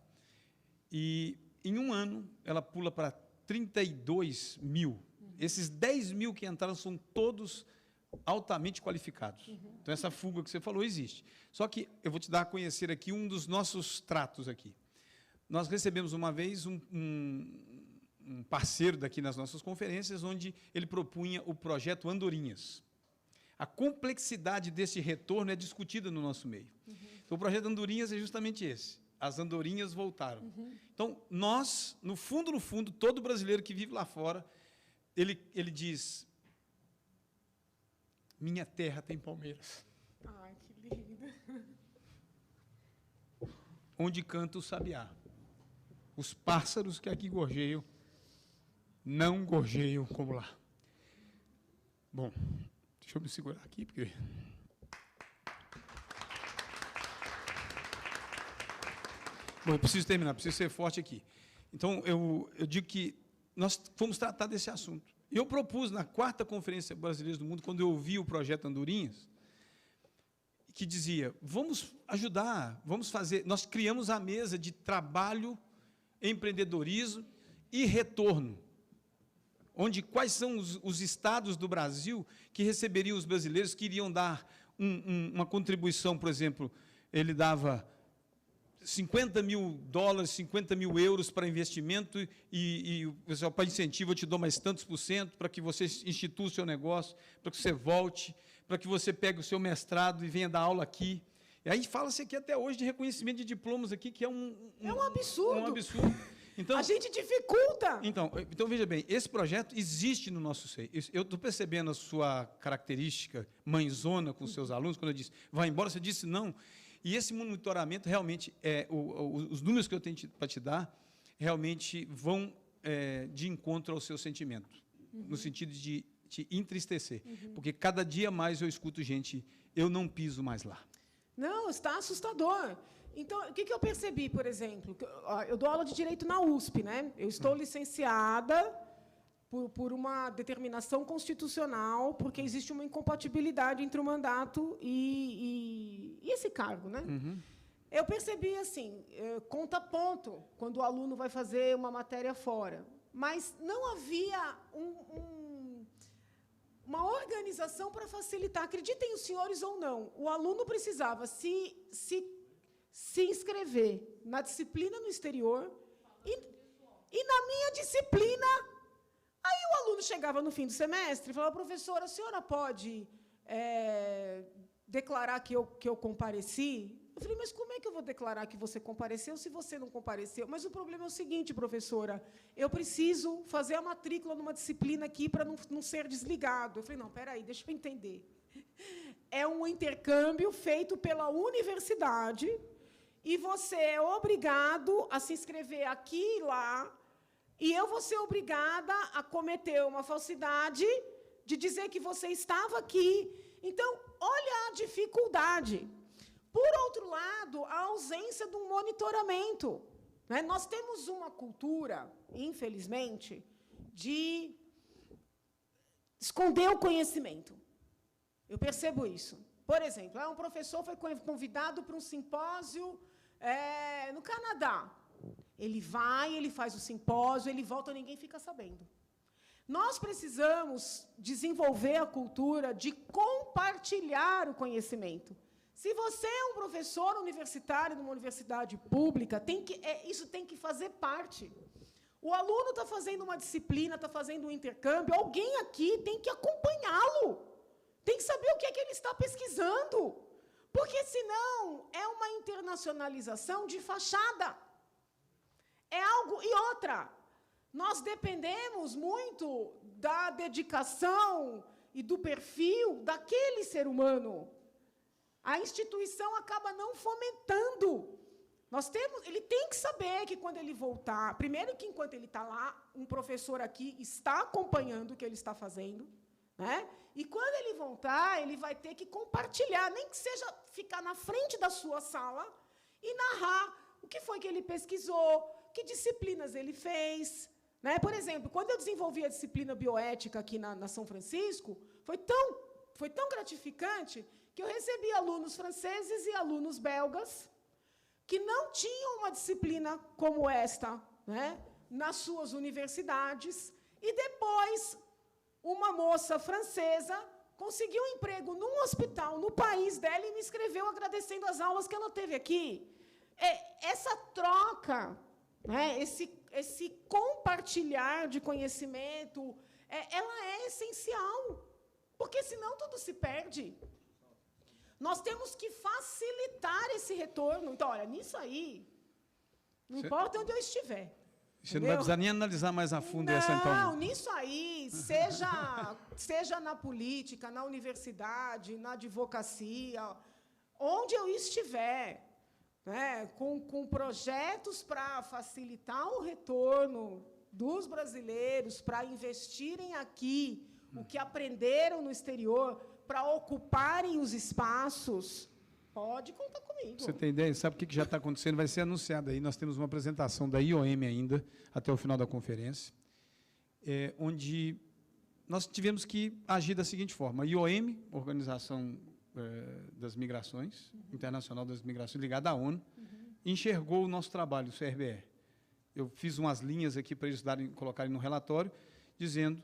E, em um ano, ela pula para 32 mil. Esses 10 mil que entraram são todos altamente qualificados. Então, essa fuga que você falou existe. Só que eu vou te dar a conhecer aqui um dos nossos tratos aqui. Nós recebemos uma vez um parceiro daqui nas nossas conferências, onde ele propunha o projeto Andorinhas. A complexidade desse retorno é discutida no nosso meio. Então, o projeto Andorinhas é justamente esse. As andorinhas voltaram. Então, nós, no fundo, todo brasileiro que vive lá fora, ele diz, minha terra tem palmeiras. Ai, que lindo. Onde canta o sabiá. Os pássaros que aqui gorjeiam, não gorjeiam como lá. Bom, deixa eu me segurar aqui, porque... Bom, eu preciso terminar, preciso ser forte aqui. Então, eu digo que nós fomos tratar desse assunto. Eu propus, na 4ª Conferência Brasileira do Mundo, quando eu ouvi o projeto Andorinhas, que dizia, vamos ajudar, vamos fazer... Nós criamos a mesa de trabalho, empreendedorismo e retorno, onde quais são os estados do Brasil que receberiam os brasileiros, que iriam dar uma contribuição, por exemplo, ele dava... $50 mil, €50 mil para investimento e o pessoal, para incentivo, eu te dou mais tantos % para que você institua o seu negócio, para que você volte, para que você pegue o seu mestrado e venha dar aula aqui. E aí fala-se aqui até hoje de reconhecimento de diplomas aqui, que é um absurdo. Um absurdo. Então, a gente dificulta. Então, veja bem, esse projeto existe no nosso seio. Eu estou percebendo a sua característica mãezona com os seus alunos, quando eu disse, vai embora, você disse não. E esse monitoramento, realmente, os números que eu tenho para te dar, realmente vão de encontro ao seu sentimento, no sentido de te entristecer. Porque cada dia mais eu escuto gente, eu não piso mais lá. Não, está assustador. Então, o que eu percebi, por exemplo? Eu dou aula de Direito na USP, né? Eu estou licenciada por uma determinação constitucional, porque existe uma incompatibilidade entre o mandato e esse cargo, né? Eu percebi assim, conta ponto, quando o aluno vai fazer uma matéria fora, mas não havia uma organização para facilitar. Acreditem os senhores ou não, o aluno precisava se inscrever na disciplina no exterior e na minha disciplina. Aí o aluno chegava no fim do semestre e falava, professora, a senhora pode declarar que eu compareci? Eu falei, mas como é que eu vou declarar que você compareceu se você não compareceu? Mas o problema é o seguinte, professora, eu preciso fazer a matrícula numa disciplina aqui para não ser desligado. Eu falei, não, espera aí, deixa eu entender. É um intercâmbio feito pela universidade e você é obrigado a se inscrever aqui e lá, e eu vou ser obrigada a cometer uma falsidade de dizer que você estava aqui. Então, olha a dificuldade. Por outro lado, a ausência de um monitoramento, né? Nós temos uma cultura, infelizmente, de esconder o conhecimento. Eu percebo isso. Por exemplo, um professor foi convidado para um simpósio no Canadá. Ele vai, ele faz o simpósio, ele volta, ninguém fica sabendo. Nós precisamos desenvolver a cultura de compartilhar o conhecimento. Se você é um professor universitário numa universidade pública, isso tem que fazer parte. O aluno está fazendo uma disciplina, está fazendo um intercâmbio, alguém aqui tem que acompanhá-lo. Tem que saber o que é que ele está pesquisando, porque, senão, é uma internacionalização de fachada. É algo... E outra, nós dependemos muito da dedicação e do perfil daquele ser humano. A instituição acaba não fomentando. Ele tem que saber que, quando ele voltar, primeiro que, enquanto ele está lá, um professor aqui está acompanhando o que ele está fazendo, né? E, quando ele voltar, ele vai ter que compartilhar, nem que seja ficar na frente da sua sala e narrar o que foi que ele pesquisou, que disciplinas ele fez, né? Por exemplo, quando eu desenvolvi a disciplina bioética aqui na São Francisco, foi tão gratificante que eu recebi alunos franceses e alunos belgas que não tinham uma disciplina como esta, né, nas suas universidades, e depois uma moça francesa conseguiu um emprego num hospital no país dela e me escreveu agradecendo as aulas que ela teve aqui. Essa troca, né, esse compartilhar de conhecimento, ela é essencial, porque, senão, tudo se perde. Nós temos que facilitar esse retorno. Então, olha, nisso aí, não importa onde eu estiver. Você não vai precisar nem analisar mais a fundo essa, então. Não, nisso aí, seja na política, na universidade, na advocacia, onde eu estiver, né, com projetos para facilitar o retorno dos brasileiros, para investirem aqui o que aprenderam no exterior, para ocuparem os espaços, pode contar comigo. Você tem ideia? Sabe o que já está acontecendo? Vai ser anunciado aí. Nós temos uma apresentação da IOM ainda, até o final da conferência, onde nós tivemos que agir da seguinte forma. A IOM, Organização das Migrações, Internacional das Migrações, ligada à ONU, enxergou o nosso trabalho, o CRBR. Eu fiz umas linhas aqui para eles colocarem no relatório, dizendo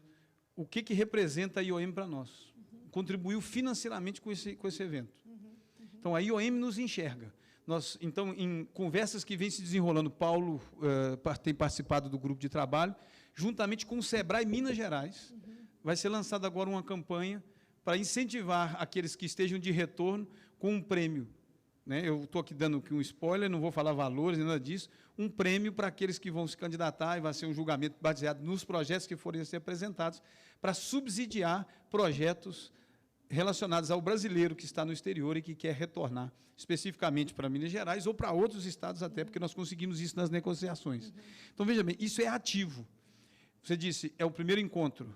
o que representa a IOM para nós. Contribuiu financeiramente com esse evento. Então, a IOM nos enxerga. Nós, então, em conversas que vêm se desenrolando, Paulo tem participado do grupo de trabalho, juntamente com o SEBRAE Minas Gerais, vai ser lançada agora uma campanha para incentivar aqueles que estejam de retorno com um prêmio. Né? Eu estou aqui dando um spoiler, não vou falar valores, nada disso, um prêmio para aqueles que vão se candidatar, e vai ser um julgamento baseado nos projetos que forem a ser apresentados, para subsidiar projetos relacionados ao brasileiro que está no exterior e que quer retornar, especificamente para Minas Gerais ou para outros estados até, porque nós conseguimos isso nas negociações. Então, veja bem, isso é ativo. Você disse, é o primeiro encontro.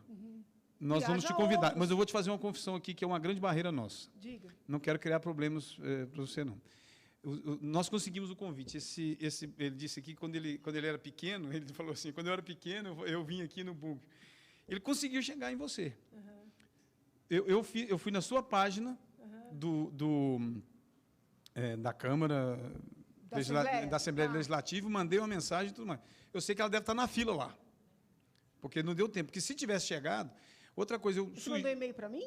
Nós vamos te convidar, outros. Mas eu vou te fazer uma confissão aqui, que é uma grande barreira nossa. Diga. Não quero criar problemas para você, não. Nós conseguimos o convite. Ele disse aqui, quando ele era pequeno, ele falou assim, quando eu era pequeno, eu vim aqui no BUG. Ele conseguiu chegar em você. Eu fui na sua página da Câmara, da Assembleia Legislativa, mandei uma mensagem e tudo mais. Eu sei que ela deve estar na fila lá, porque não deu tempo. Porque, se tivesse chegado... Outra coisa... Você mandou e-mail para mim?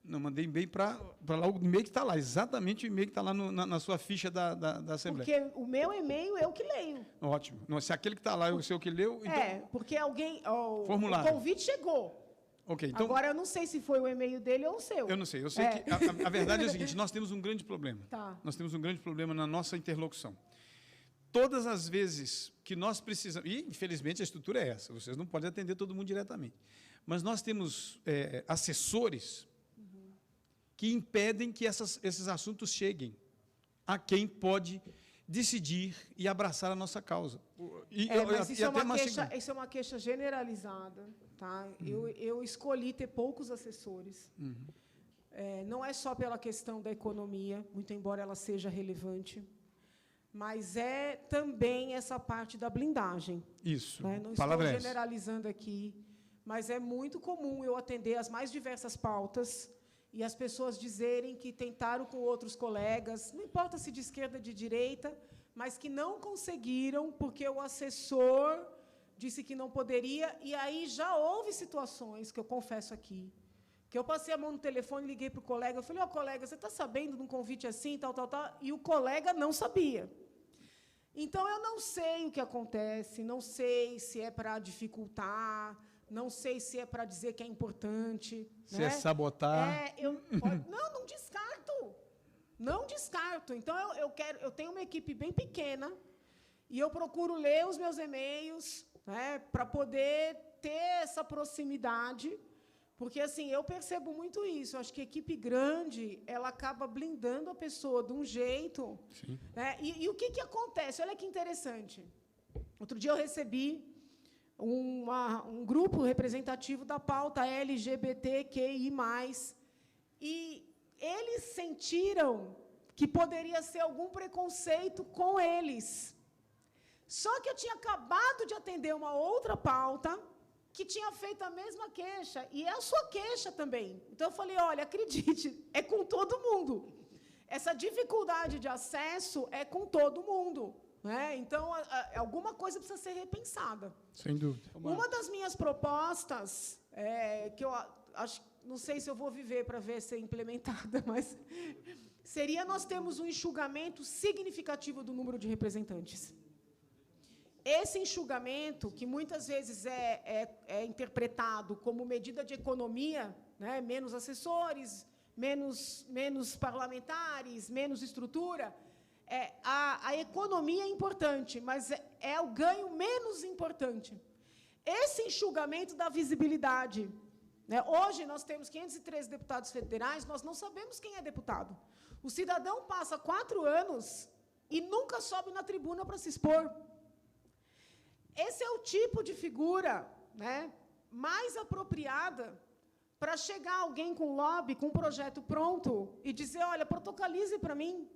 Não, mandei e-mail para lá, o e-mail que está lá, exatamente o e-mail que está lá na sua ficha da Assembleia. Porque o meu e-mail eu que leio. Ótimo. Não, se aquele que está lá é o seu que leu... Então, porque alguém... O convite chegou. Okay, então, agora, eu não sei se foi o e-mail dele ou o seu. Eu não sei. Eu sei que a verdade é o seguinte, nós temos um grande problema. Tá. Nós temos um grande problema na nossa interlocução. Todas as vezes que nós precisamos... E, infelizmente, a estrutura é essa. Vocês não podem atender todo mundo diretamente. Mas nós temos assessores que impedem que esses assuntos cheguem a quem pode decidir e abraçar a nossa causa. Mas isso é uma queixa generalizada. Tá? Eu escolhi ter poucos assessores. Não é só pela questão da economia, muito embora ela seja relevante, mas é também essa parte da blindagem. Isso. Né? Não estou generalizando aqui, mas é muito comum eu atender as mais diversas pautas e as pessoas dizerem que tentaram com outros colegas, não importa se de esquerda ou de direita, mas que não conseguiram porque o assessor disse que não poderia, e aí já houve situações, que eu confesso aqui, que eu passei a mão no telefone, liguei para o colega, eu falei, colega, você está sabendo de um convite assim, tal, e o colega não sabia. Então, eu não sei o que acontece, não sei se é para dificultar, não sei se é para dizer que é importante. Se é sabotar. Não descarto. Não descarto. Então, eu tenho uma equipe bem pequena e eu procuro ler os meus e-mails, né, para poder ter essa proximidade, porque, assim, eu percebo muito isso. Eu acho que a equipe grande, ela acaba blindando a pessoa de um jeito. Sim. Né? E o que acontece? Olha que interessante. Outro dia eu recebi um grupo representativo da pauta LGBTQI+, e eles sentiram que poderia ser algum preconceito com eles. Só que eu tinha acabado de atender uma outra pauta que tinha feito a mesma queixa, e é a sua queixa também. Então, eu falei, olha, acredite, é com todo mundo. Essa dificuldade de acesso é com todo mundo. Né? Então, alguma coisa precisa ser repensada. Sem dúvida. Uma das minhas propostas, que eu acho, não sei se eu vou viver para ver ser implementada, mas seria nós termos um enxugamento significativo do número de representantes. Esse enxugamento, que muitas vezes é interpretado como medida de economia, né? Menos assessores, menos parlamentares, menos estrutura, a economia é importante, mas é o ganho menos importante. Esse enxugamento da visibilidade. Né? Hoje, nós temos 513 deputados federais, nós não sabemos quem é deputado. O cidadão passa 4 anos e nunca sobe na tribuna para se expor. Esse é o tipo de figura, né, mais apropriada para chegar alguém com lobby, com um projeto pronto, e dizer, olha, protocolize para mim.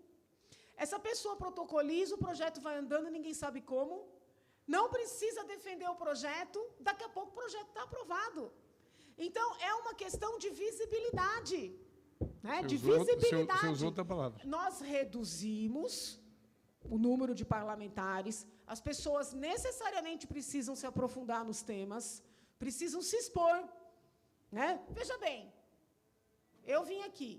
Essa pessoa protocoliza, o projeto vai andando, ninguém sabe como, não precisa defender o projeto, daqui a pouco o projeto está aprovado. Então, é uma questão de visibilidade. Né? De visibilidade. Você usou outra palavra. Nós reduzimos o número de parlamentares, as pessoas necessariamente precisam se aprofundar nos temas, precisam se expor. Né? Veja bem, eu vim aqui,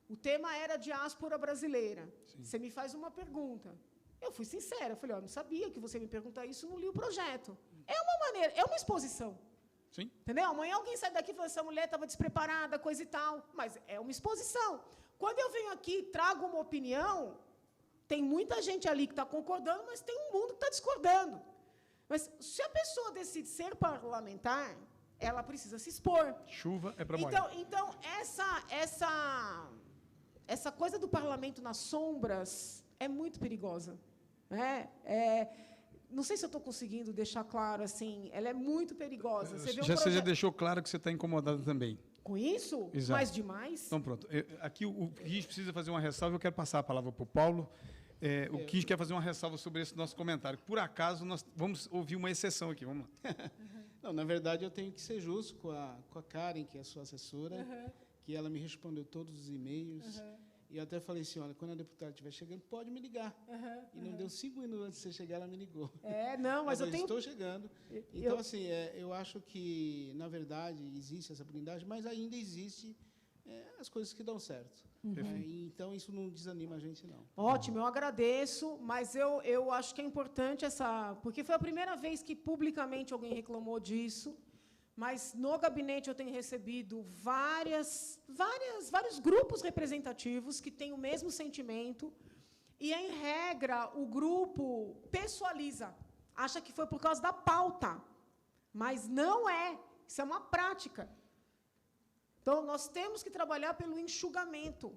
o tema era diáspora brasileira. Sim. Você me faz uma pergunta. Eu fui sincera, eu falei, não sabia que você me perguntar isso, não li o projeto. É uma maneira, é uma exposição. Sim. Entendeu? Amanhã alguém sai daqui e fala, essa mulher estava despreparada, coisa e tal. Mas é uma exposição. Quando eu venho aqui e trago uma opinião, tem muita gente ali que está concordando, mas tem um mundo que está discordando. Mas se a pessoa decide ser parlamentar, ela precisa se expor. Chuva é para molhar. Então essa coisa do parlamento nas sombras é muito perigosa. Né? Não sei se eu estou conseguindo deixar claro, assim, ela é muito perigosa. Você já deixou claro que você está incomodado também. Com isso? Exato. Mas demais? Então, pronto. Aqui o Kish precisa fazer uma ressalva, eu quero passar a palavra para o Paulo. O Kish quer fazer uma ressalva sobre esse nosso comentário. Por acaso, nós vamos ouvir uma exceção aqui. Vamos lá. Não, na verdade, eu tenho que ser justo com a Karen, que é a sua assessora, que ela me respondeu todos os e-mails. E eu até falei assim, olha, quando a deputada estiver chegando, pode me ligar. E não deu 5 minutos antes de você chegar, ela me ligou. Não, mas eu tenho... estou chegando. Então, assim, eu acho que, na verdade, existe essa blindagem, mas ainda existe as coisas que dão certo. Então, isso não desanima a gente, não. Ótimo, eu agradeço, mas eu acho que é importante porque foi a primeira vez que publicamente alguém reclamou disso, mas no gabinete eu tenho recebido vários grupos representativos que têm o mesmo sentimento e, em regra, o grupo pessoaliza, acha que foi por causa da pauta, mas não é, isso é uma prática. Então, nós temos que trabalhar pelo enxugamento,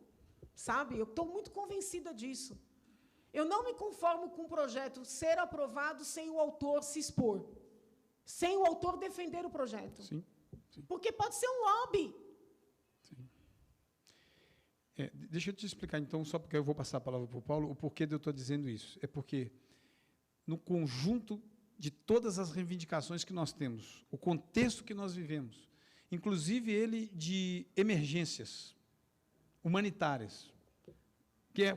sabe? Eu estou muito convencida disso. Eu não me conformo com um projeto ser aprovado sem o autor se expor, sem o autor defender o projeto. Sim. Porque pode ser um lobby. Sim. Deixa eu te explicar, então, só porque eu vou passar a palavra para o Paulo, o porquê de eu estou dizendo isso. É porque, no conjunto de todas as reivindicações que nós temos, o contexto que nós vivemos, inclusive ele de emergências humanitárias,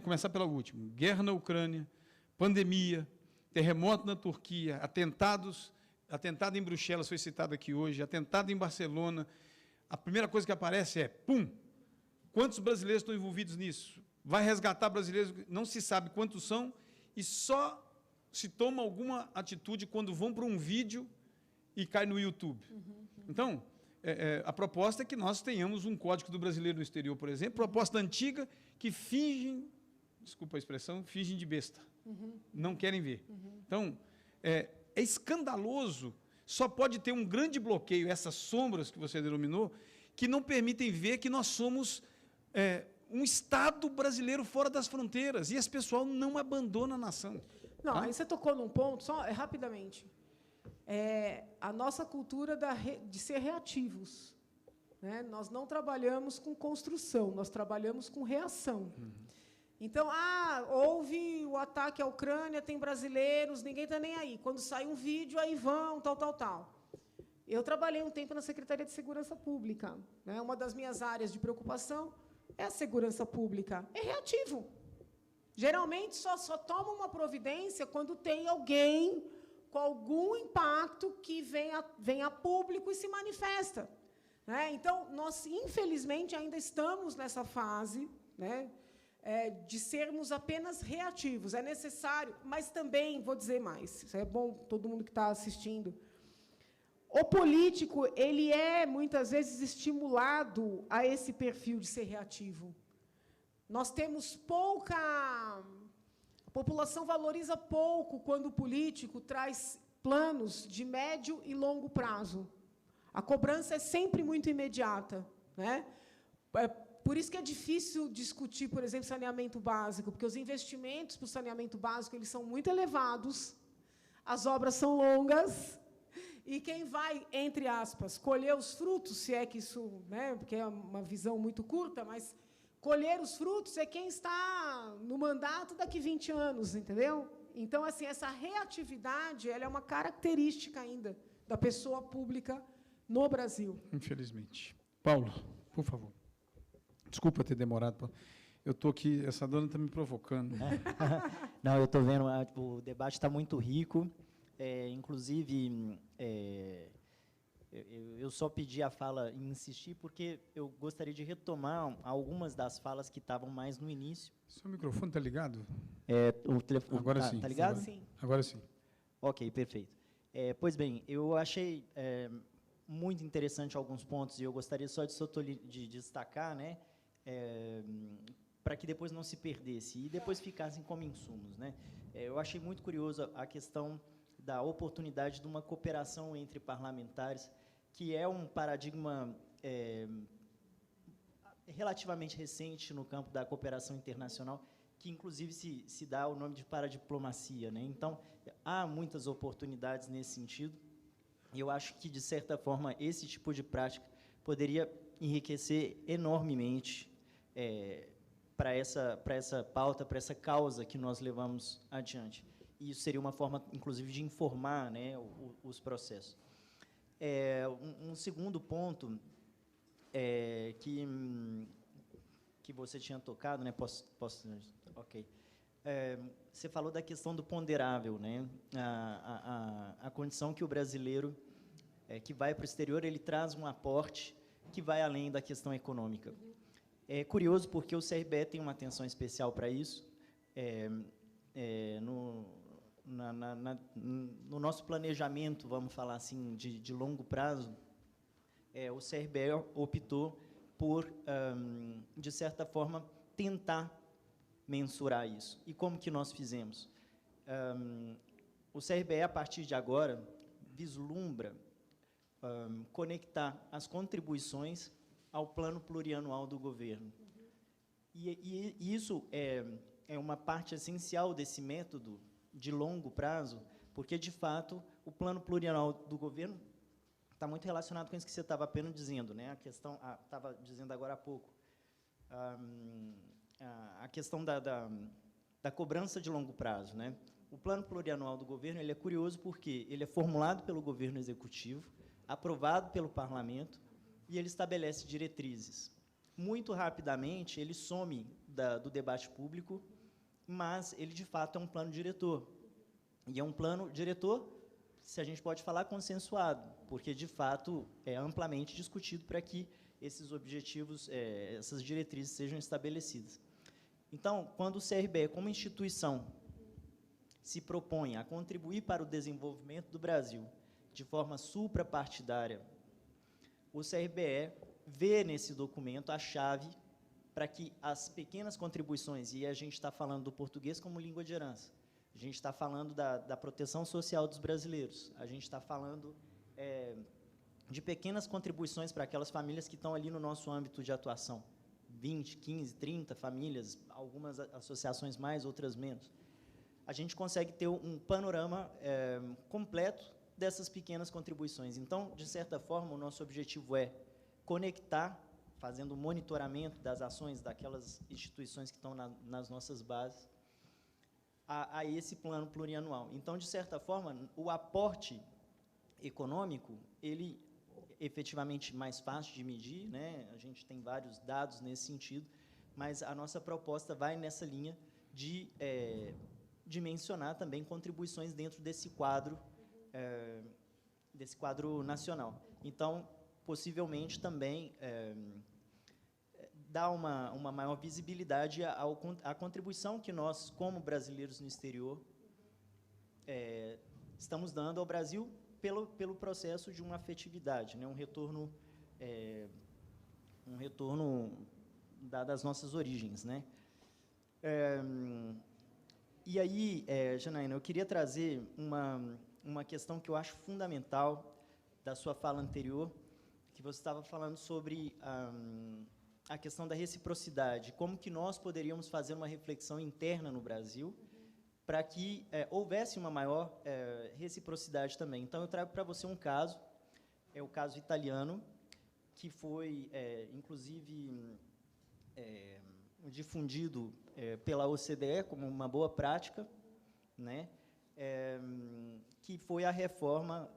começar pela última, guerra na Ucrânia, pandemia, terremoto na Turquia, atentado em Bruxelas, foi citado aqui hoje, atentado em Barcelona, a primeira coisa que aparece é, pum, quantos brasileiros estão envolvidos nisso? Vai resgatar brasileiros, não se sabe quantos são, e só se toma alguma atitude quando vão para um vídeo e cai no YouTube. Então, a proposta é que nós tenhamos um Código do Brasileiro no Exterior, por exemplo, proposta antiga que fingem, desculpa a expressão, fingem de besta. Não querem ver. Então, é escandaloso, só pode ter um grande bloqueio, essas sombras que você denominou, que não permitem ver que nós somos um Estado brasileiro fora das fronteiras, e esse pessoal não abandona a nação. Não, aí você tocou num ponto, só rapidamente. A nossa cultura de ser reativos. Né? Nós não trabalhamos com construção, nós trabalhamos com reação. Então, houve o ataque à Ucrânia, tem brasileiros, ninguém está nem aí. Quando sai um vídeo, aí vão, tal. Eu trabalhei um tempo na Secretaria de Segurança Pública. Né? Uma das minhas áreas de preocupação é a segurança pública. É reativo. Geralmente, só toma uma providência quando tem alguém com algum impacto que vem a público e se manifesta. Né? Então, nós, infelizmente, ainda estamos nessa fase, né, de sermos apenas reativos. É necessário, mas também, vou dizer mais, isso é bom todo mundo que está assistindo, o político, ele muitas vezes, estimulado a esse perfil de ser reativo. Nós temos pouca... A população valoriza pouco quando o político traz planos de médio e longo prazo. A cobrança é sempre muito imediata. Né? Por isso que é difícil discutir, por exemplo, saneamento básico, porque os investimentos para o saneamento básico eles são muito elevados, as obras são longas, e quem vai, entre aspas, colher os frutos, se é que isso, né, porque é uma visão muito curta, mas colher os frutos é quem está no mandato daqui 20 anos, entendeu? Então, assim, essa reatividade ela é uma característica ainda da pessoa pública no Brasil. Infelizmente. Paulo, por favor. Desculpa ter demorado, Paulo. Eu estou aqui, essa dona está me provocando. Não, eu estou vendo, o debate está muito rico. Inclusive, eu só pedi a fala e insisti porque eu gostaria de retomar algumas das falas que estavam mais no início. Seu microfone está ligado? O telefone agora sim. Tá ligado? Sim. Agora sim. Ok, perfeito. Pois bem, eu achei muito interessante alguns pontos e eu gostaria só de destacar, né, para que depois não se perdesse e depois ficassem como insumos. Né? Eu achei muito curioso a questão da oportunidade de uma cooperação entre parlamentares, que é um paradigma relativamente recente no campo da cooperação internacional, que, inclusive, se dá o nome de paradiplomacia. Né? Então, há muitas oportunidades nesse sentido, e eu acho que, de certa forma, esse tipo de prática poderia enriquecer enormemente para essa pauta, para essa causa que nós levamos adiante. E isso seria uma forma, inclusive, de informar, né, os processos. Um segundo ponto que você tinha tocado, né? Posso? Ok. Você falou da questão do ponderável, né? A condição que o brasileiro que vai para o exterior ele traz um aporte que vai além da questão econômica. É curioso porque o CRBE tem uma atenção especial para isso. No nosso planejamento, vamos falar assim, de longo prazo, o CRBE optou por, de certa forma, tentar mensurar isso. E como que nós fizemos? O CRBE, a partir de agora, vislumbra conectar as contribuições ao plano plurianual do governo. E isso é uma parte essencial desse método de longo prazo, porque, de fato, o plano plurianual do governo está muito relacionado com isso que você estava apenas dizendo, né? A questão, estava dizendo agora há pouco, a questão da cobrança de longo prazo, né? O plano plurianual do governo ele é curioso porque ele é formulado pelo governo executivo, aprovado pelo parlamento, e ele estabelece diretrizes. Muito rapidamente, ele some do debate público, mas ele, de fato, é um plano diretor. E é um plano diretor, se a gente pode falar, consensuado, porque, de fato, é amplamente discutido para que esses objetivos, essas diretrizes sejam estabelecidas. Então, quando o CRBE, como instituição, se propõe a contribuir para o desenvolvimento do Brasil, de forma suprapartidária, o CRBE vê nesse documento a chave para que as pequenas contribuições, e a gente está falando do português como língua de herança, a gente está falando da proteção social dos brasileiros, a gente está falando de pequenas contribuições para aquelas famílias que estão ali no nosso âmbito de atuação, 20, 15, 30 famílias, algumas associações mais, outras menos. A gente consegue ter um panorama completo dessas pequenas contribuições. Então, de certa forma, o nosso objetivo é conectar, fazendo monitoramento das ações daquelas instituições que estão nas nossas bases, a esse plano plurianual. Então, de certa forma, o aporte econômico, ele é efetivamente mais fácil de medir, né? A gente tem vários dados nesse sentido, mas a nossa proposta vai nessa linha de mencionar também contribuições dentro desse quadro nacional. Então, possivelmente também dá uma maior visibilidade à contribuição que nós, como brasileiros no exterior, estamos dando ao Brasil pelo processo de uma afetividade, né? um retorno das nossas origens, né? E aí, Janaína, eu queria trazer uma questão que eu acho fundamental da sua fala anterior, que você estava falando sobre a questão da reciprocidade, como que nós poderíamos fazer uma reflexão interna no Brasil para que houvesse uma maior reciprocidade também. Então, eu trago para você um caso, é o caso italiano, que foi, inclusive, difundido pela OCDE como uma boa prática, né? Que foi a reforma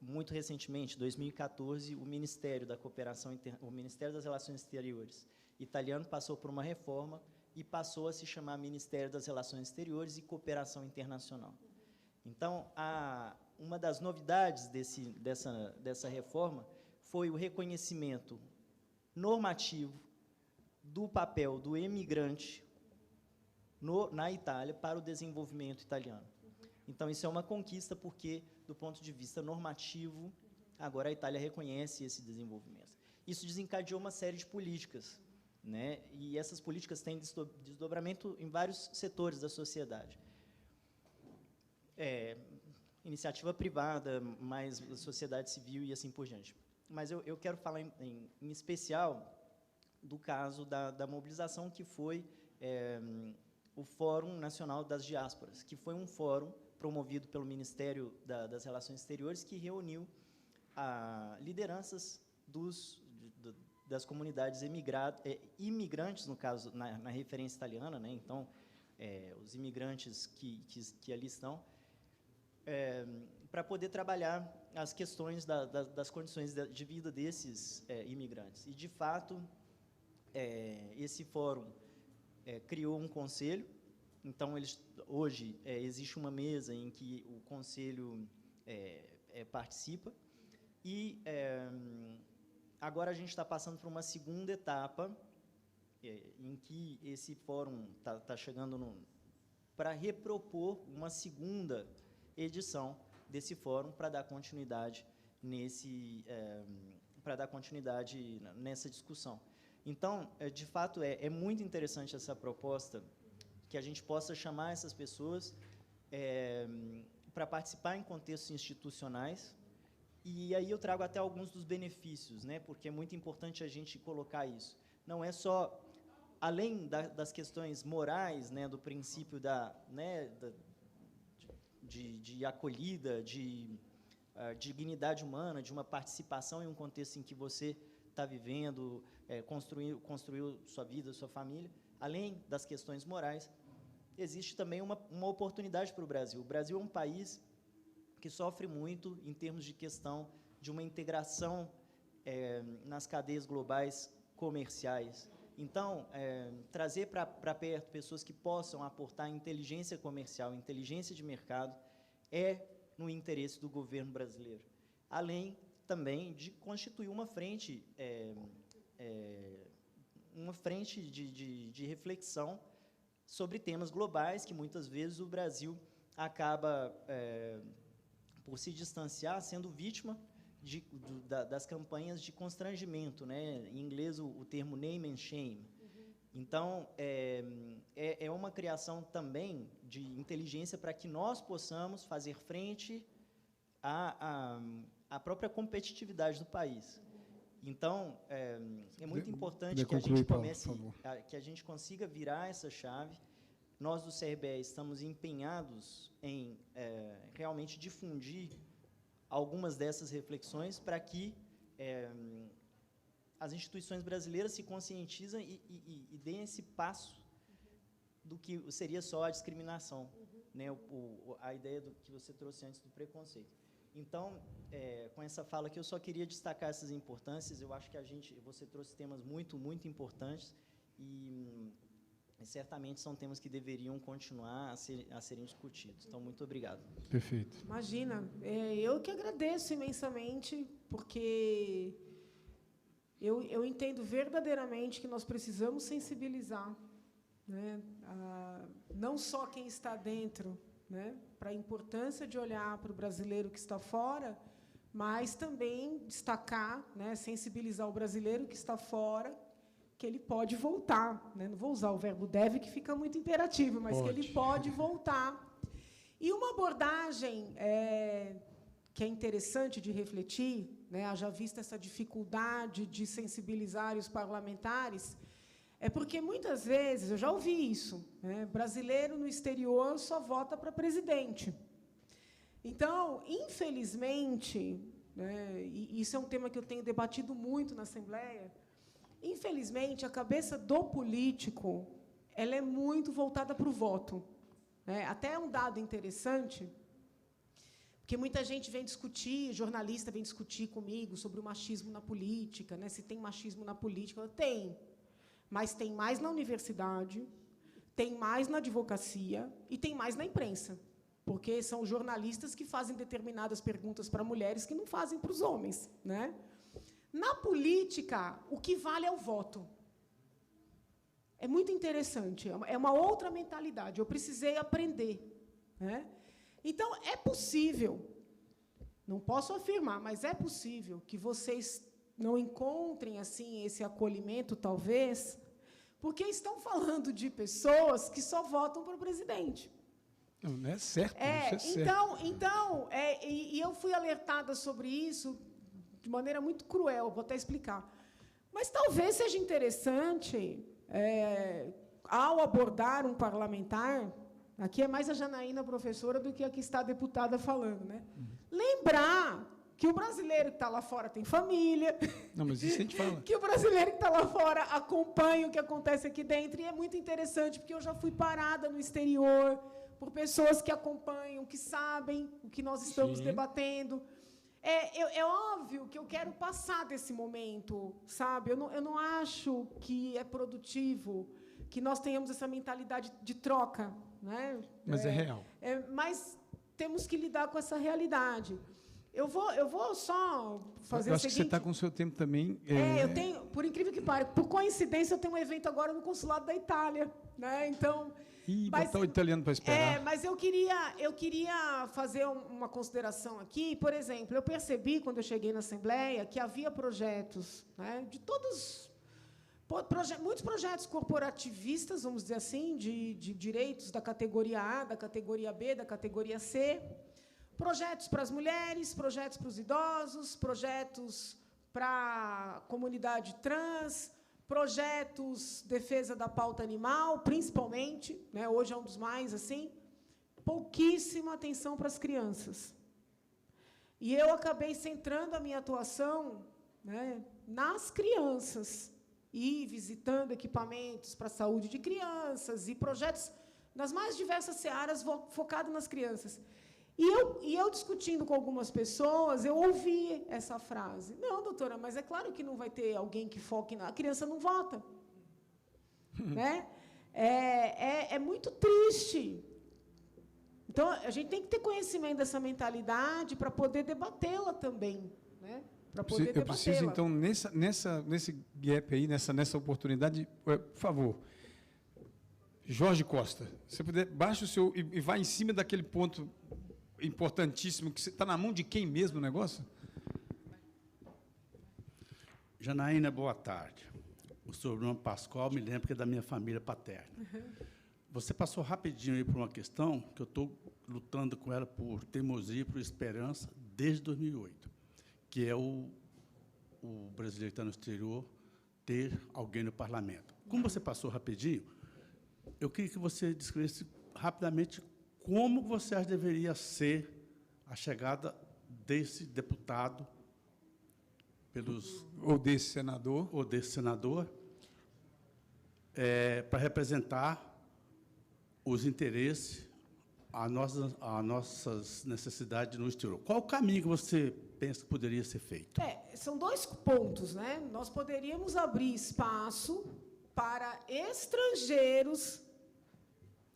muito recentemente, 2014, o Ministério da Cooperação, o Ministério das Relações Exteriores italiano passou por uma reforma e passou a se chamar Ministério das Relações Exteriores e Cooperação Internacional. Então, uma das novidades dessa reforma foi o reconhecimento normativo do papel do emigrante na Itália para o desenvolvimento italiano. Então, isso é uma conquista porque, do ponto de vista normativo, agora a Itália reconhece esse desenvolvimento. Isso desencadeou uma série de políticas, né? E essas políticas têm desdobramento em vários setores da sociedade. Iniciativa privada, mais sociedade civil e assim por diante. Mas eu quero falar, em especial, do caso da mobilização que foi o Fórum Nacional das Diásporas, que foi um fórum promovido pelo Ministério das Relações Exteriores, que reuniu lideranças das comunidades imigrantes, no caso, na referência italiana, né? Então, os imigrantes que ali estão, para poder trabalhar as questões das condições de vida desses imigrantes. E, de fato, esse fórum criou um conselho. Então, hoje, existe uma mesa em que o conselho participa e agora a gente está passando por uma segunda etapa em que esse fórum está chegando para repropor uma segunda edição desse fórum para dar continuidade nessa discussão. Então, de fato, é muito interessante essa proposta, que a gente possa chamar essas pessoas para participar em contextos institucionais, e aí eu trago até alguns dos benefícios, né, porque é muito importante a gente colocar isso. Não é só, além das questões morais, né, do princípio de acolhida, de dignidade humana, de uma participação em um contexto em que você está vivendo, construiu sua vida, sua família, além das questões morais, existe também uma oportunidade para o Brasil. O Brasil é um país que sofre muito em termos de questão de uma integração nas cadeias globais comerciais. Então, trazer para perto pessoas que possam aportar inteligência comercial, inteligência de mercado, é no interesse do governo brasileiro. Além também de constituir uma frente de reflexão sobre temas globais que, muitas vezes, o Brasil acaba por se distanciar, sendo vítima das campanhas de constrangimento, né? Em inglês, o termo name and shame. Então, é uma criação também de inteligência para que nós possamos fazer frente à própria competitividade do país. Então, é muito importante que a gente comece, que a gente consiga virar essa chave. Nós, do CRBE, estamos empenhados em realmente difundir algumas dessas reflexões para que as instituições brasileiras se conscientizem e deem esse passo do que seria só a discriminação, né? A ideia que você trouxe antes do preconceito. Então, com essa fala aqui, eu só queria destacar essas importâncias. Eu acho que você trouxe temas muito, muito importantes e certamente são temas que deveriam continuar a serem discutidos. Então, muito obrigado. Perfeito. Imagina, eu que agradeço imensamente, porque eu entendo verdadeiramente que nós precisamos sensibilizar, né, não só quem está dentro, né, para a importância de olhar para o brasileiro que está fora, mas também destacar, né, sensibilizar o brasileiro que está fora, que ele pode voltar, né? Não vou usar o verbo deve, que fica muito imperativo, mas que ele pode voltar. E uma abordagem que é interessante de refletir, né, haja vista essa dificuldade de sensibilizar os parlamentares, é porque, muitas vezes, eu já ouvi isso, né, brasileiro no exterior só vota para presidente. Então, infelizmente, né, e isso é um tema que eu tenho debatido muito na Assembleia, infelizmente, a cabeça do político ela é muito voltada para o voto, né? Até um dado interessante, porque muita gente vem discutir, jornalista vem discutir comigo sobre o machismo na política, né? Se tem machismo na política. Tem, mas tem mais na universidade, tem mais na advocacia e tem mais na imprensa, porque são jornalistas que fazem determinadas perguntas para mulheres que não fazem para os homens, né? Na política, o que vale é o voto. É muito interessante, é uma outra mentalidade. Eu precisei aprender, né? Então, é possível, não posso afirmar, mas é possível que vocês não encontrem assim esse acolhimento, talvez, porque estão falando de pessoas que só votam para o presidente. Não é certo, isso é certo. Então, eu fui alertada sobre isso de maneira muito cruel, vou até explicar. Mas talvez seja interessante, ao abordar um parlamentar, aqui é mais a Janaína, professora, do que a que está a deputada falando, né? Lembrar que o brasileiro que está lá fora tem família. Não, mas isso a gente fala. Que o brasileiro que está lá fora acompanha o que acontece aqui dentro. E é muito interessante, porque eu já fui parada no exterior por pessoas que acompanham, que sabem o que nós estamos debatendo. É óbvio que eu quero passar desse momento, sabe? Eu não acho que é produtivo que nós tenhamos essa mentalidade de troca, né? Mas é real. Mas temos que lidar com essa realidade. Eu vou só fazer eu o acho seguinte... que você está com o seu tempo também... eu tenho, por incrível que pareça, por coincidência, eu tenho um evento agora no consulado da Itália, né? Então... botar o italiano para esperar. Mas eu queria fazer uma consideração aqui. Por exemplo, eu percebi, quando eu cheguei na Assembleia, que havia projetos, né, de todos... muitos projetos corporativistas, vamos dizer assim, de direitos da categoria A, da categoria B, da categoria C, projetos para as mulheres, projetos para os idosos, projetos para a comunidade trans, projetos defesa da pauta animal, principalmente, né, hoje é um dos mais, assim, pouquíssima atenção para as crianças. E eu acabei centrando a minha atuação, né, nas crianças, e visitando equipamentos para a saúde de crianças e projetos nas mais diversas searas focados nas crianças. E eu discutindo com algumas pessoas, eu ouvi essa frase. Não, doutora, mas é claro que não vai ter alguém que foque na... A criança não vota. Né? É muito triste. Então, a gente tem que ter conhecimento dessa mentalidade para poder debatê-la também. Né? Para poder debatê-la. Eu preciso, então, nesse gap aí, nessa oportunidade, por favor, Jorge Costa, se você puder, baixa o seu e vai em cima daquele ponto importantíssimo, que está na mão de quem mesmo o negócio? Janaína, boa tarde. O sobrenome Pascoal me lembra que é da minha família paterna. Você passou rapidinho aí por uma questão que eu estou lutando com ela por teimosia e por esperança desde 2008, que é o brasileiro que está no exterior ter alguém no parlamento. Como você passou rapidinho, eu queria que você descrevesse rapidamente como você acha que deveria ser a chegada desse deputado Ou desse senador. Para representar os interesses, as nossas necessidades no exterior. Qual o caminho que você pensa que poderia ser feito? São 2 pontos, né? Nós poderíamos abrir espaço para estrangeiros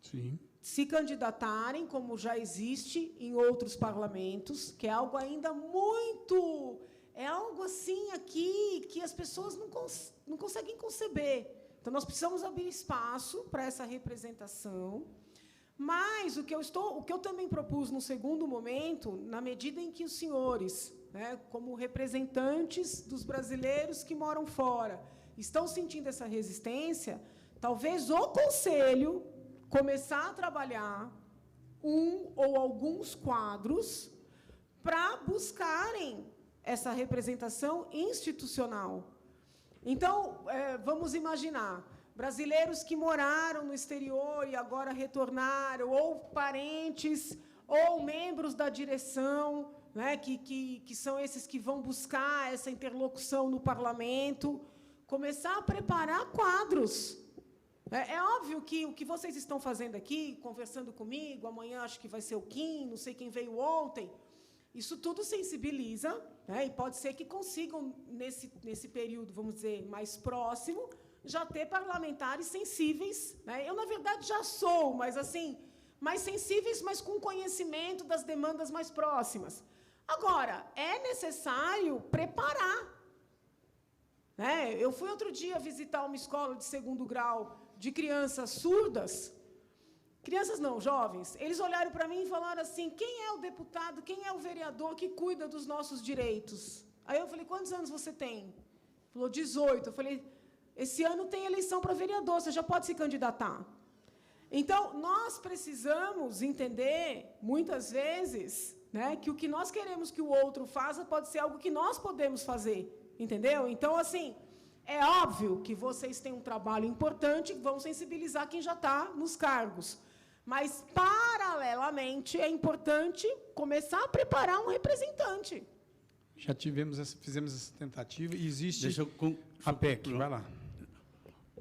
Sim. se candidatarem, como já existe em outros parlamentos, que é algo ainda muito... É algo assim aqui que as pessoas não conseguem conceber. Então, nós precisamos abrir espaço para essa representação. Mas o que eu também propus no segundo momento, na medida em que os senhores, né, como representantes dos brasileiros que moram fora, estão sentindo essa resistência, talvez o Conselho começar a trabalhar um ou alguns quadros para buscarem essa representação institucional. Então, vamos imaginar, brasileiros que moraram no exterior e agora retornaram, ou parentes, ou membros da direção, né, que são esses que vão buscar essa interlocução no parlamento, começar a preparar quadros. É óbvio que o que vocês estão fazendo aqui, conversando comigo, amanhã acho que vai ser o Kim, não sei quem veio ontem, isso tudo sensibiliza, né, e pode ser que consigam, nesse período, vamos dizer, mais próximo, já ter parlamentares sensíveis, né? Eu, na verdade, já sou, mas assim, mais sensíveis, mas com conhecimento das demandas mais próximas. Agora, é necessário preparar. Né? Eu fui outro dia visitar uma escola de 2º grau de crianças surdas. Crianças não, jovens. Eles olharam para mim e falaram assim, quem é o deputado, quem é o vereador que cuida dos nossos direitos? Aí eu falei, quantos anos você tem? Ele falou, 18. Eu falei, esse ano tem eleição para vereador, você já pode se candidatar. Então, nós precisamos entender, muitas vezes, né, que o que nós queremos que o outro faça pode ser algo que nós podemos fazer. Entendeu? Então, assim, é óbvio que vocês têm um trabalho importante, vão sensibilizar quem já está nos cargos. Mas, paralelamente, é importante começar a preparar um representante. Já fizemos essa tentativa e existe a PEC. Vai lá.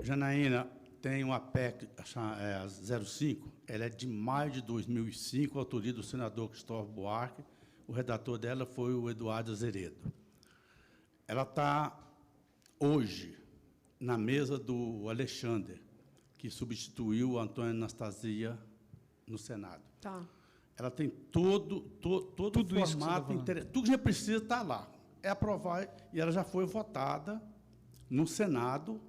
Janaína, tem uma PEC, a 05, ela é de maio de 2005, autoria do senador Cristóvão Buarque. O redator dela foi o Eduardo Azeredo. Ela está, hoje, na mesa do Alexandre, que substituiu o Antônio Anastasia no Senado. Tá. Ela tem todo o formato, tudo que já precisa está lá. É aprovar, e ela já foi votada no Senado,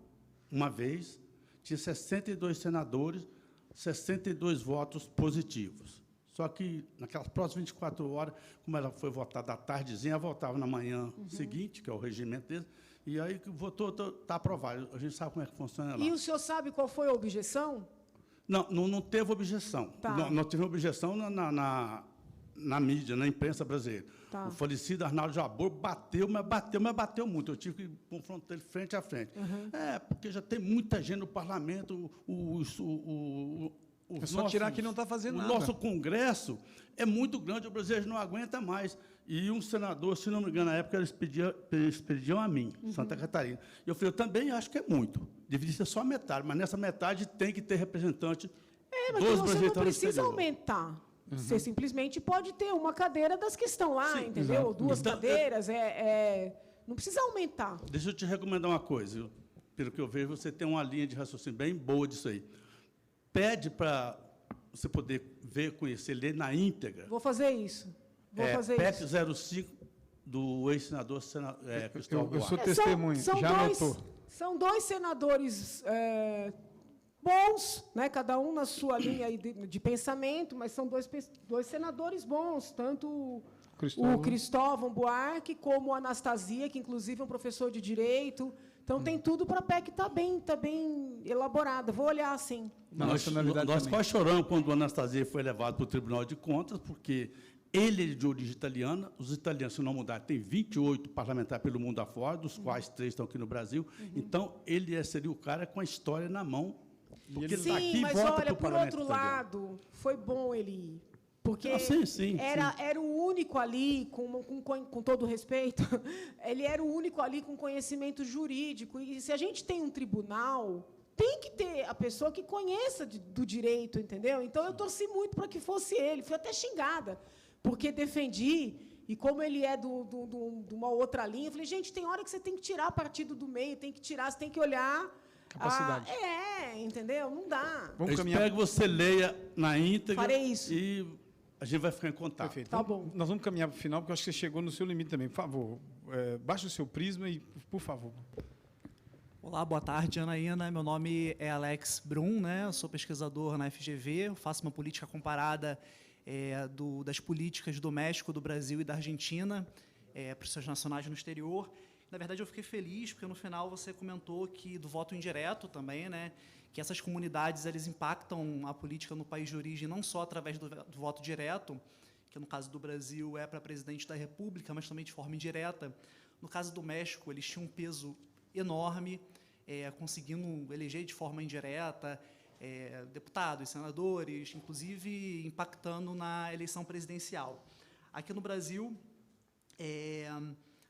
uma vez, tinha 62 senadores, 62 votos positivos. Só que, naquelas próximas 24 horas, como ela foi votada à tardezinha, ela votava na manhã seguinte, que é o regimento dele, e aí votou, está aprovado. A gente sabe como é que funciona lá. E o senhor sabe qual foi a objeção? Não teve objeção. Tá. Nós tivemos objeção na mídia, na imprensa brasileira. Tá. O falecido Arnaldo Jabor bateu muito. Eu tive que confrontar ele frente a frente. Porque já tem muita gente no parlamento, é só tirar que não está fazendo nada. O nosso Congresso é muito grande, o brasileiro não aguenta mais. E um senador, se não me engano, na época, eles pediam a mim, Santa Catarina. E eu falei, eu também acho que é muito. Deveria ser só metade, mas nessa metade tem que ter representante mas dos você não precisa exterior. aumentar. Você simplesmente pode ter uma cadeira das que estão lá, Sim, entendeu? exato. 2 Então, cadeiras, não precisa aumentar. Deixa eu te recomendar uma coisa. Pelo que eu vejo, você tem uma linha de raciocínio bem boa disso aí. Pede para você poder ver, conhecer, ler na íntegra. Vou fazer isso. PEC 05 do ex-senador Cristóvão Eu sou Buarque. testemunha, já anotou. São 2 senadores, bons, né, cada um na sua linha aí de pensamento, mas são dois senadores bons, tanto o Cristóvão Buarque como a Anastasia, que, inclusive, é um professor de Direito. Então, tem tudo para a PEC estar bem elaborada. Vou olhar, assim. Nós quase choramos quando o Anastasia foi levado para o Tribunal de Contas, porque ele é de origem italiana, os italianos, se não mudar, tem 28 parlamentares pelo mundo afora, dos quais 3 estão aqui no Brasil. Então, ele seria o cara com a história na mão, porque ele está aqui e mas, volta olha, para o por parlamento outro lado, foi bom ele ir. Porque era o único ali, com todo respeito, ele era o único ali com conhecimento jurídico. E se a gente tem um tribunal, tem que ter a pessoa que conheça do direito, entendeu? Então, eu torci muito para que fosse ele. Fui até xingada, porque defendi, e como ele é de uma outra linha, eu falei, gente, tem hora que você tem que tirar partido do meio, tem que tirar, você tem que olhar... Capacidade. Entendeu? Não dá. Eu espero que você leia na íntegra. Farei isso. E a gente vai ficar em contato. Perfeito. Tá bom. Nós vamos caminhar para o final, porque eu acho que você chegou no seu limite também. Por favor, baixe o seu prisma e, por favor. Olá, boa tarde, Janaína. Meu nome é Alex Brum, né? Eu sou pesquisador na FGV, eu faço uma política comparada das políticas do México, do Brasil e da Argentina para os seus nacionais no exterior. Na verdade, eu fiquei feliz, porque no final você comentou que do voto indireto também, né? Que essas comunidades eles impactam a política no país de origem não só através do voto direto, que no caso do Brasil é para presidente da República, mas também de forma indireta. No caso do México, eles tinham um peso enorme, conseguindo eleger de forma indireta deputados, senadores, inclusive impactando na eleição presidencial. Aqui no Brasil,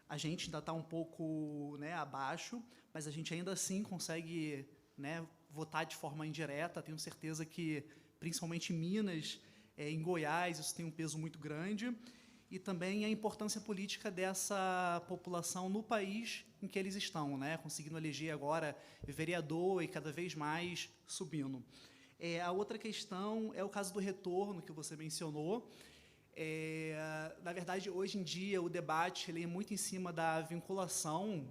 a gente ainda está um pouco, né, abaixo, mas a gente ainda assim consegue, né, votar de forma indireta. Tenho certeza que, principalmente em Minas, em Goiás, isso tem um peso muito grande. E também a importância política dessa população no país em que eles estão, né, conseguindo eleger agora vereador e cada vez mais subindo. A outra questão é o caso do retorno, que você mencionou. Na verdade, hoje em dia, o debate ele é muito em cima da vinculação.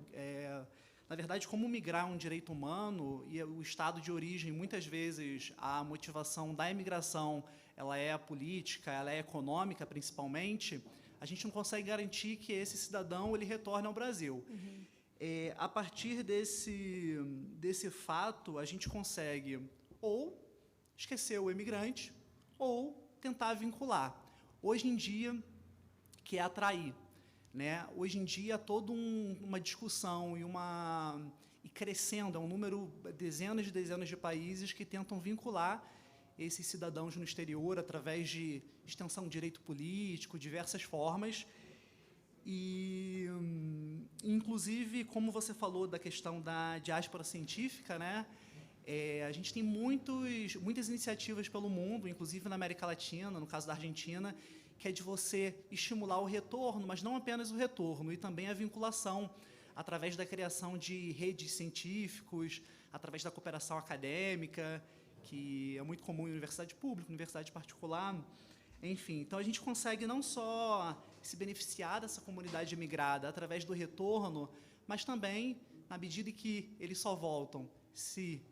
Na verdade, como migrar é um direito humano e o estado de origem, muitas vezes, a motivação da imigração ela é política, ela é econômica, principalmente, a gente não consegue garantir que esse cidadão ele retorne ao Brasil. Uhum. A partir desse fato, a gente consegue ou esquecer o imigrante ou tentar vincular. Hoje em dia, que é atrair, né? Hoje em dia, toda uma discussão e crescendo, é um número, dezenas de países que tentam vincular esses cidadãos no exterior através de extensão de direito político, diversas formas. E, inclusive, como você falou da questão da diáspora científica, né? A gente tem muitas iniciativas pelo mundo, inclusive na América Latina, no caso da Argentina, que é de você estimular o retorno, mas não apenas o retorno, e também a vinculação, através da criação de redes científicos, através da cooperação acadêmica, que é muito comum em universidade pública, universidade particular, enfim. Então, a gente consegue não só se beneficiar dessa comunidade imigrada através do retorno, mas também, na medida em que eles só voltam se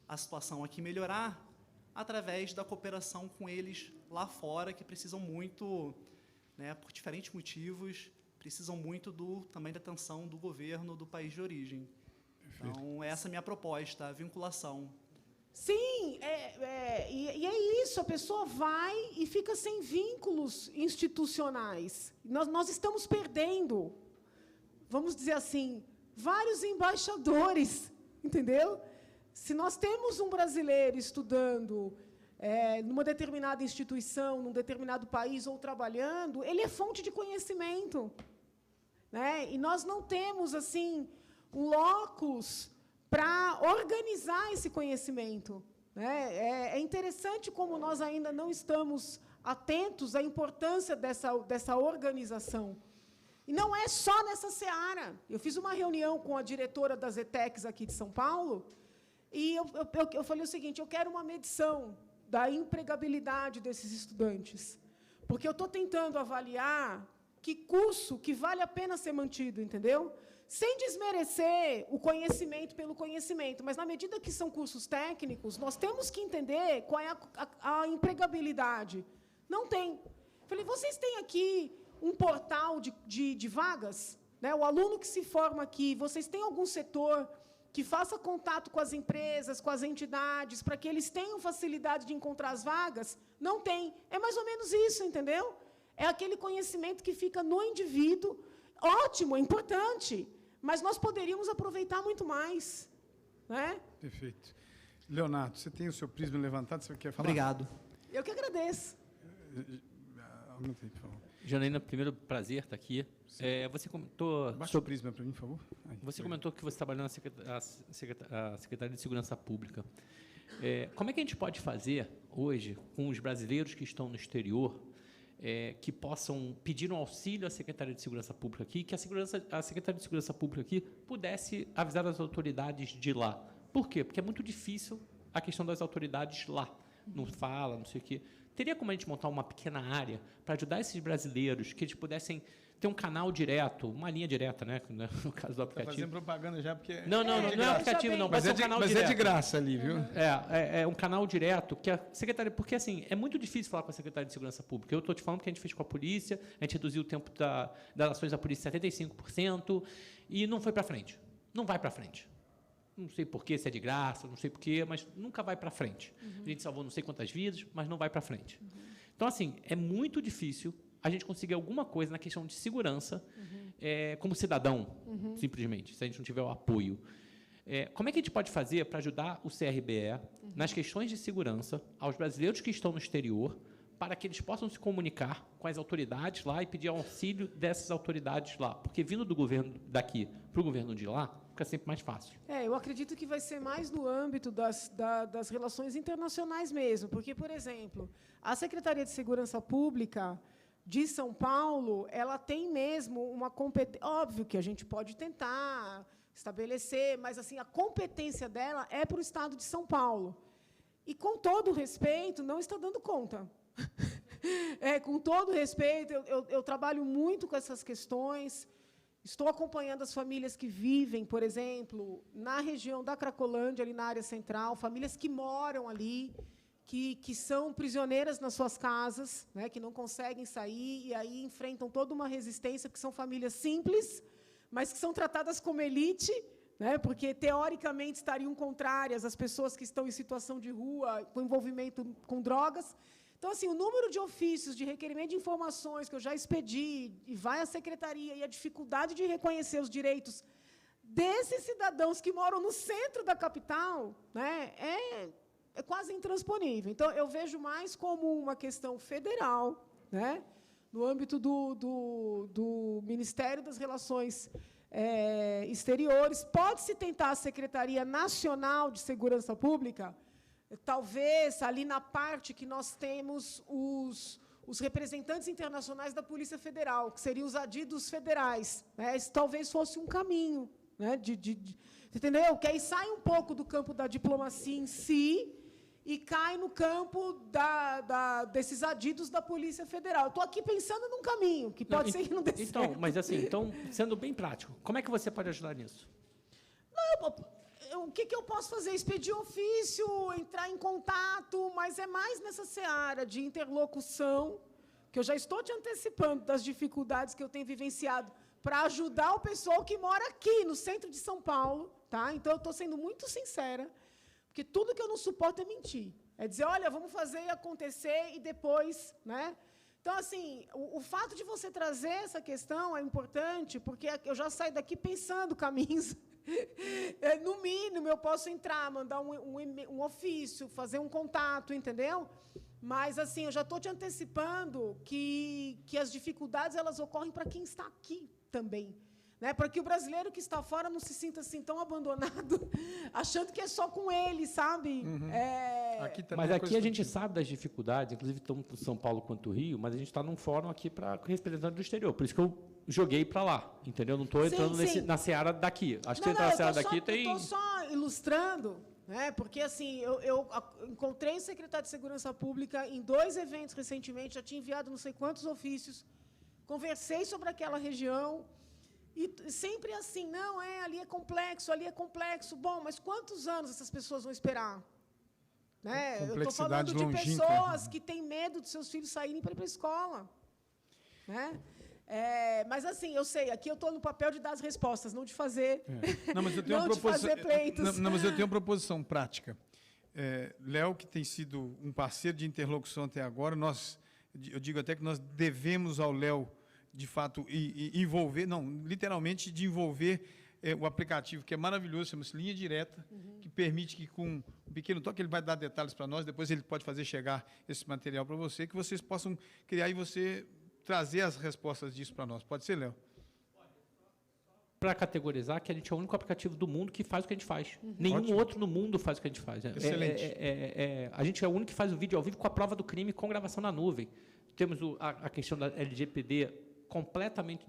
a situação aqui melhorar, através da cooperação com eles lá fora, que precisam muito, né, por diferentes motivos, precisam muito também da atenção do governo do país de origem. Perfeito. Então, essa é a minha proposta, a vinculação. Sim, e é isso, a pessoa vai e fica sem vínculos institucionais. Nós estamos perdendo, vamos dizer assim, vários embaixadores, entendeu? Se nós temos um brasileiro estudando numa determinada instituição, num determinado país ou trabalhando, ele é fonte de conhecimento, né? E nós não temos assim um locus para organizar esse conhecimento, né? É interessante como nós ainda não estamos atentos à importância dessa organização. E não é só nessa seara. Eu fiz uma reunião com a diretora das ETECs aqui de São Paulo, e eu falei o seguinte, eu quero uma medição da empregabilidade desses estudantes, porque eu estou tentando avaliar que curso que vale a pena ser mantido, entendeu? Sem desmerecer o conhecimento pelo conhecimento, mas, na medida que são cursos técnicos, nós temos que entender qual é a empregabilidade. Não tem. Falei, vocês têm aqui um portal de vagas? Né? O aluno que se forma aqui, vocês têm algum setor que faça contato com as empresas, com as entidades, para que eles tenham facilidade de encontrar as vagas? Não tem. É mais ou menos isso, entendeu? É aquele conhecimento que fica no indivíduo. Ótimo, é importante, mas nós poderíamos aproveitar muito mais. Né? Perfeito. Leonardo, você tem o seu prisma levantado, você quer falar? Obrigado. Eu que agradeço. Aumenta aí, por favor. Janaína, primeiro prazer estar aqui. Você comentou Baixa o prisma para mim, por favor. Aí, Você comentou que você trabalhou na Secretaria de Segurança Pública. Como é que a gente pode fazer hoje com os brasileiros que estão no exterior, que possam pedir um auxílio à Secretaria de Segurança Pública aqui, que a Secretaria de Segurança Pública aqui pudesse avisar as autoridades de lá? Por quê? Porque é muito difícil a questão das autoridades lá. Não fala, não sei o quê. Teria como a gente montar uma pequena área para ajudar esses brasileiros, que eles pudessem ter um canal direto, uma linha direta, né? No caso do Está aplicativo. fazendo propaganda já, porque... Não é aplicativo, não. Vai Mas, ser um canal mas direto. é de graça ali, viu? É um canal direto que a secretaria... Porque, assim, é muito difícil falar com a Secretaria de Segurança Pública. Eu estou te falando que a gente fez com a polícia, a gente reduziu o tempo das ações da polícia 75% e não foi para frente. Não vai para frente. Não sei por quê, se é de graça, não sei por quê, mas nunca vai para frente. A gente salvou não sei quantas vidas, mas não vai para frente. Então, assim, é muito difícil a gente conseguir alguma coisa na questão de segurança como cidadão, simplesmente, se a gente não tiver o apoio. Como é que a gente pode fazer para ajudar o CRBE nas questões de segurança aos brasileiros que estão no exterior, para que eles possam se comunicar com as autoridades lá e pedir auxílio dessas autoridades lá? Porque vindo do governo daqui para o governo de lá, fica sempre mais fácil. Eu acredito que vai ser mais no âmbito das relações internacionais mesmo, porque, por exemplo, a Secretaria de Segurança Pública de São Paulo, ela tem mesmo uma competência... Óbvio que a gente pode tentar estabelecer, mas assim, a competência dela é para o Estado de São Paulo. E, com todo o respeito, não está dando conta. Com todo o respeito, eu trabalho muito com essas questões. Estou acompanhando as famílias que vivem, por exemplo, na região da Cracolândia, ali na área central, famílias que moram ali, que são prisioneiras nas suas casas, né, que não conseguem sair, e aí enfrentam toda uma resistência, porque são famílias simples, mas que são tratadas como elite, né, porque, teoricamente, estariam contrárias às pessoas que estão em situação de rua, com envolvimento com drogas. Então, assim, o número de ofícios de requerimento de informações que eu já expedi e vai à secretaria, e a dificuldade de reconhecer os direitos desses cidadãos que moram no centro da capital, né, é quase intransponível. Então, eu vejo mais como uma questão federal, né, no âmbito do Ministério das Relações Exteriores. Pode-se tentar a Secretaria Nacional de Segurança Pública, talvez ali na parte que nós temos os representantes internacionais da Polícia Federal, que seriam os adidos federais. Né? Esse talvez fosse um caminho, né? Entendeu? Que aí sai um pouco do campo da diplomacia em si e cai no campo desses adidos da Polícia Federal. Estou aqui pensando num caminho, que pode ser que não dê certo. Mas, assim, sendo bem prático, como é que você pode ajudar nisso? O que eu posso fazer? Expedir ofício, entrar em contato, mas é mais nessa seara de interlocução, que eu já estou te antecipando das dificuldades que eu tenho vivenciado para ajudar o pessoal que mora aqui, no centro de São Paulo. Tá? Então, eu estou sendo muito sincera, porque tudo que eu não suporto é mentir. É dizer, olha, vamos fazer acontecer e depois... Né? Então, assim, o fato de você trazer essa questão é importante, porque eu já saio daqui pensando caminhos... No mínimo, eu posso entrar, mandar um ofício, fazer um contato, entendeu? Mas, assim, eu já estou te antecipando que as dificuldades elas ocorrem para quem está aqui também. Né? Para que o brasileiro que está fora não se sinta assim tão abandonado, achando que é só com ele, sabe? Mas aqui a gente sabe das dificuldades, inclusive tanto São Paulo quanto Rio, mas a gente está num fórum aqui para representantes do exterior. Por isso que eu joguei para lá, entendeu? Não estou entrando na seara daqui. Acho que entrar na seara daqui tem... Eu estou só ilustrando, né? Porque, assim, eu encontrei o secretário de Segurança Pública em 2 eventos recentemente, já tinha enviado não sei quantos ofícios, conversei sobre aquela região, e sempre assim, não, ali é complexo, ali é complexo. Bom, mas quantos anos essas pessoas vão esperar? Né? Eu estou falando de pessoas que têm medo de seus filhos saírem para ir para a escola. Né? Mas, assim, eu sei, aqui eu estou no papel de dar as respostas, não de fazer, não, mas eu tenho não de fazer pleitos. Não, mas eu tenho uma proposição prática. Léo, que tem sido um parceiro de interlocução até agora, eu digo até que nós devemos ao Léo, de fato, envolver, não, literalmente, de envolver o aplicativo, que é maravilhoso, chama-se Linha Direta, que permite que, com um pequeno toque, ele vai dar detalhes para nós, depois ele pode fazer chegar esse material para você, que vocês possam criar e você trazer as respostas disso para nós. Pode ser, Léo? Para categorizar, que a gente é o único aplicativo do mundo que faz o que a gente faz. Nenhum Ótimo. outro no mundo faz o que a gente faz. Excelente. A gente é o único que faz o vídeo ao vivo com a prova do crime com gravação na nuvem. Temos a questão da LGPD completamente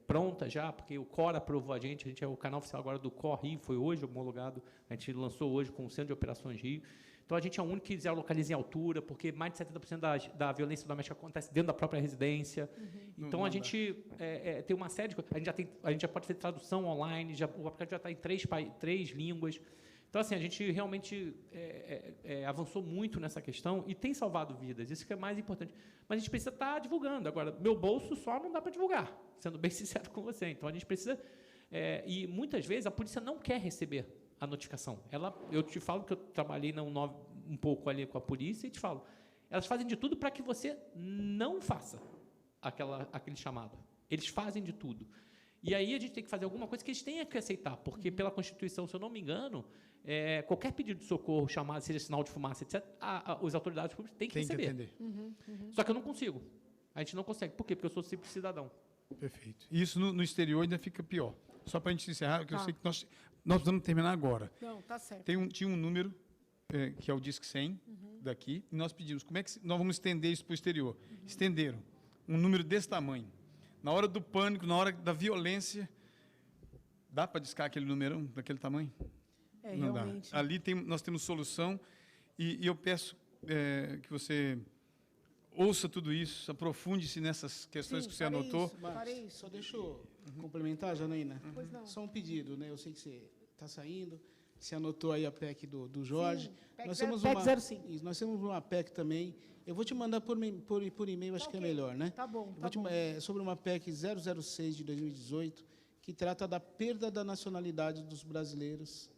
pronta já, porque o COR aprovou a gente é o canal oficial agora do COR Rio, foi hoje homologado, a gente lançou hoje com o Centro de Operações Rio. Então, a gente é o único que localiza em altura, porque mais de 70% da violência doméstica acontece dentro da própria residência. Então, a gente tem uma série de coisas. A gente já pode fazer tradução online, o aplicativo já está em 3 línguas. Então, assim, a gente realmente avançou muito nessa questão e tem salvado vidas, isso que é mais importante. Mas a gente precisa estar divulgando. Agora, meu bolso só não dá para divulgar, sendo bem sincero com você. Então, a gente precisa... e, muitas vezes, a polícia não quer receber a notificação. Eu te falo que eu trabalhei um pouco ali com a polícia e te falo, elas fazem de tudo para que você não faça aquele chamado. Eles fazem de tudo. E aí a gente tem que fazer alguma coisa que eles tenham que aceitar, porque, pela Constituição, se eu não me engano, qualquer pedido de socorro, chamado, seja sinal de fumaça, etc., as autoridades públicas têm que receber. Tem que atender. Só que eu não consigo. A gente não consegue. Por quê? Porque eu sou simples cidadão. Perfeito. E isso no exterior ainda fica pior. Só para a gente encerrar, porque eu sei que nós precisamos terminar agora. Não, tá certo. Tinha um número, que é o Disque 100, daqui, e nós pedimos, como é que nós vamos estender isso para o exterior? Estenderam. Um número desse tamanho. Na hora do pânico, na hora da violência, dá para discar aquele numerão daquele tamanho? Não realmente. dá. Ali nós temos solução, e eu peço que você ouça tudo isso, aprofunde-se nessas questões que você anotou. Só deixa eu complementar, Janaína. Pois não. Só um pedido, né? Eu sei que você está saindo, você anotou aí a PEC do Jorge. Sim, PEC nós temos PEC uma, 05. isso, nós temos uma PEC também. Eu vou te mandar por e-mail, acho que é melhor, né? Tá bom, Sobre uma PEC 006 de 2018, que trata da perda da nacionalidade dos brasileiros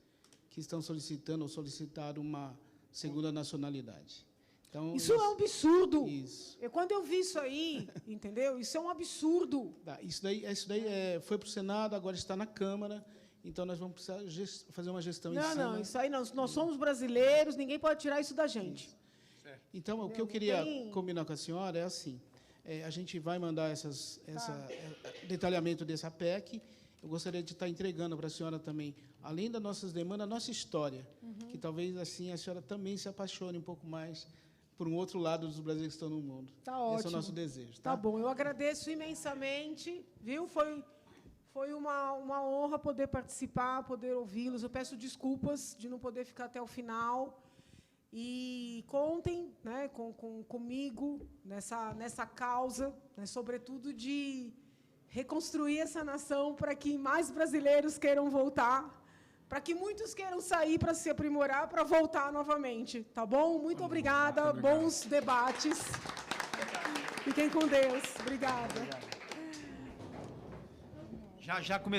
que estão solicitando ou solicitaram uma segunda nacionalidade. Então, isso é um absurdo. Isso. Quando eu vi isso aí, entendeu? Isso é um absurdo. Isso daí foi para o Senado, agora está na Câmara, então nós vamos precisar fazer uma gestão em cima. Não, isso aí não. Nós somos brasileiros, ninguém pode tirar isso da gente. Isso. Então, o que eu queria combinar com a senhora é assim, a gente vai mandar detalhamento dessa PEC. Eu gostaria de estar entregando para a senhora também, além das nossas demandas, a nossa história, que talvez assim a senhora também se apaixone um pouco mais por um outro lado dos brasileiros que estão no mundo. Tá ótimo. Esse é o nosso desejo. Tá bom, eu agradeço imensamente, viu? Foi uma honra poder participar, poder ouvi-los. Eu peço desculpas de não poder ficar até o final. E contem, né, comigo nessa causa, né, sobretudo de reconstruir essa nação para que mais brasileiros queiram voltar, para que muitos queiram sair para se aprimorar, para voltar novamente. Tá bom? Muito obrigada. Bons debates. Fiquem com Deus. Obrigada. Já começamos.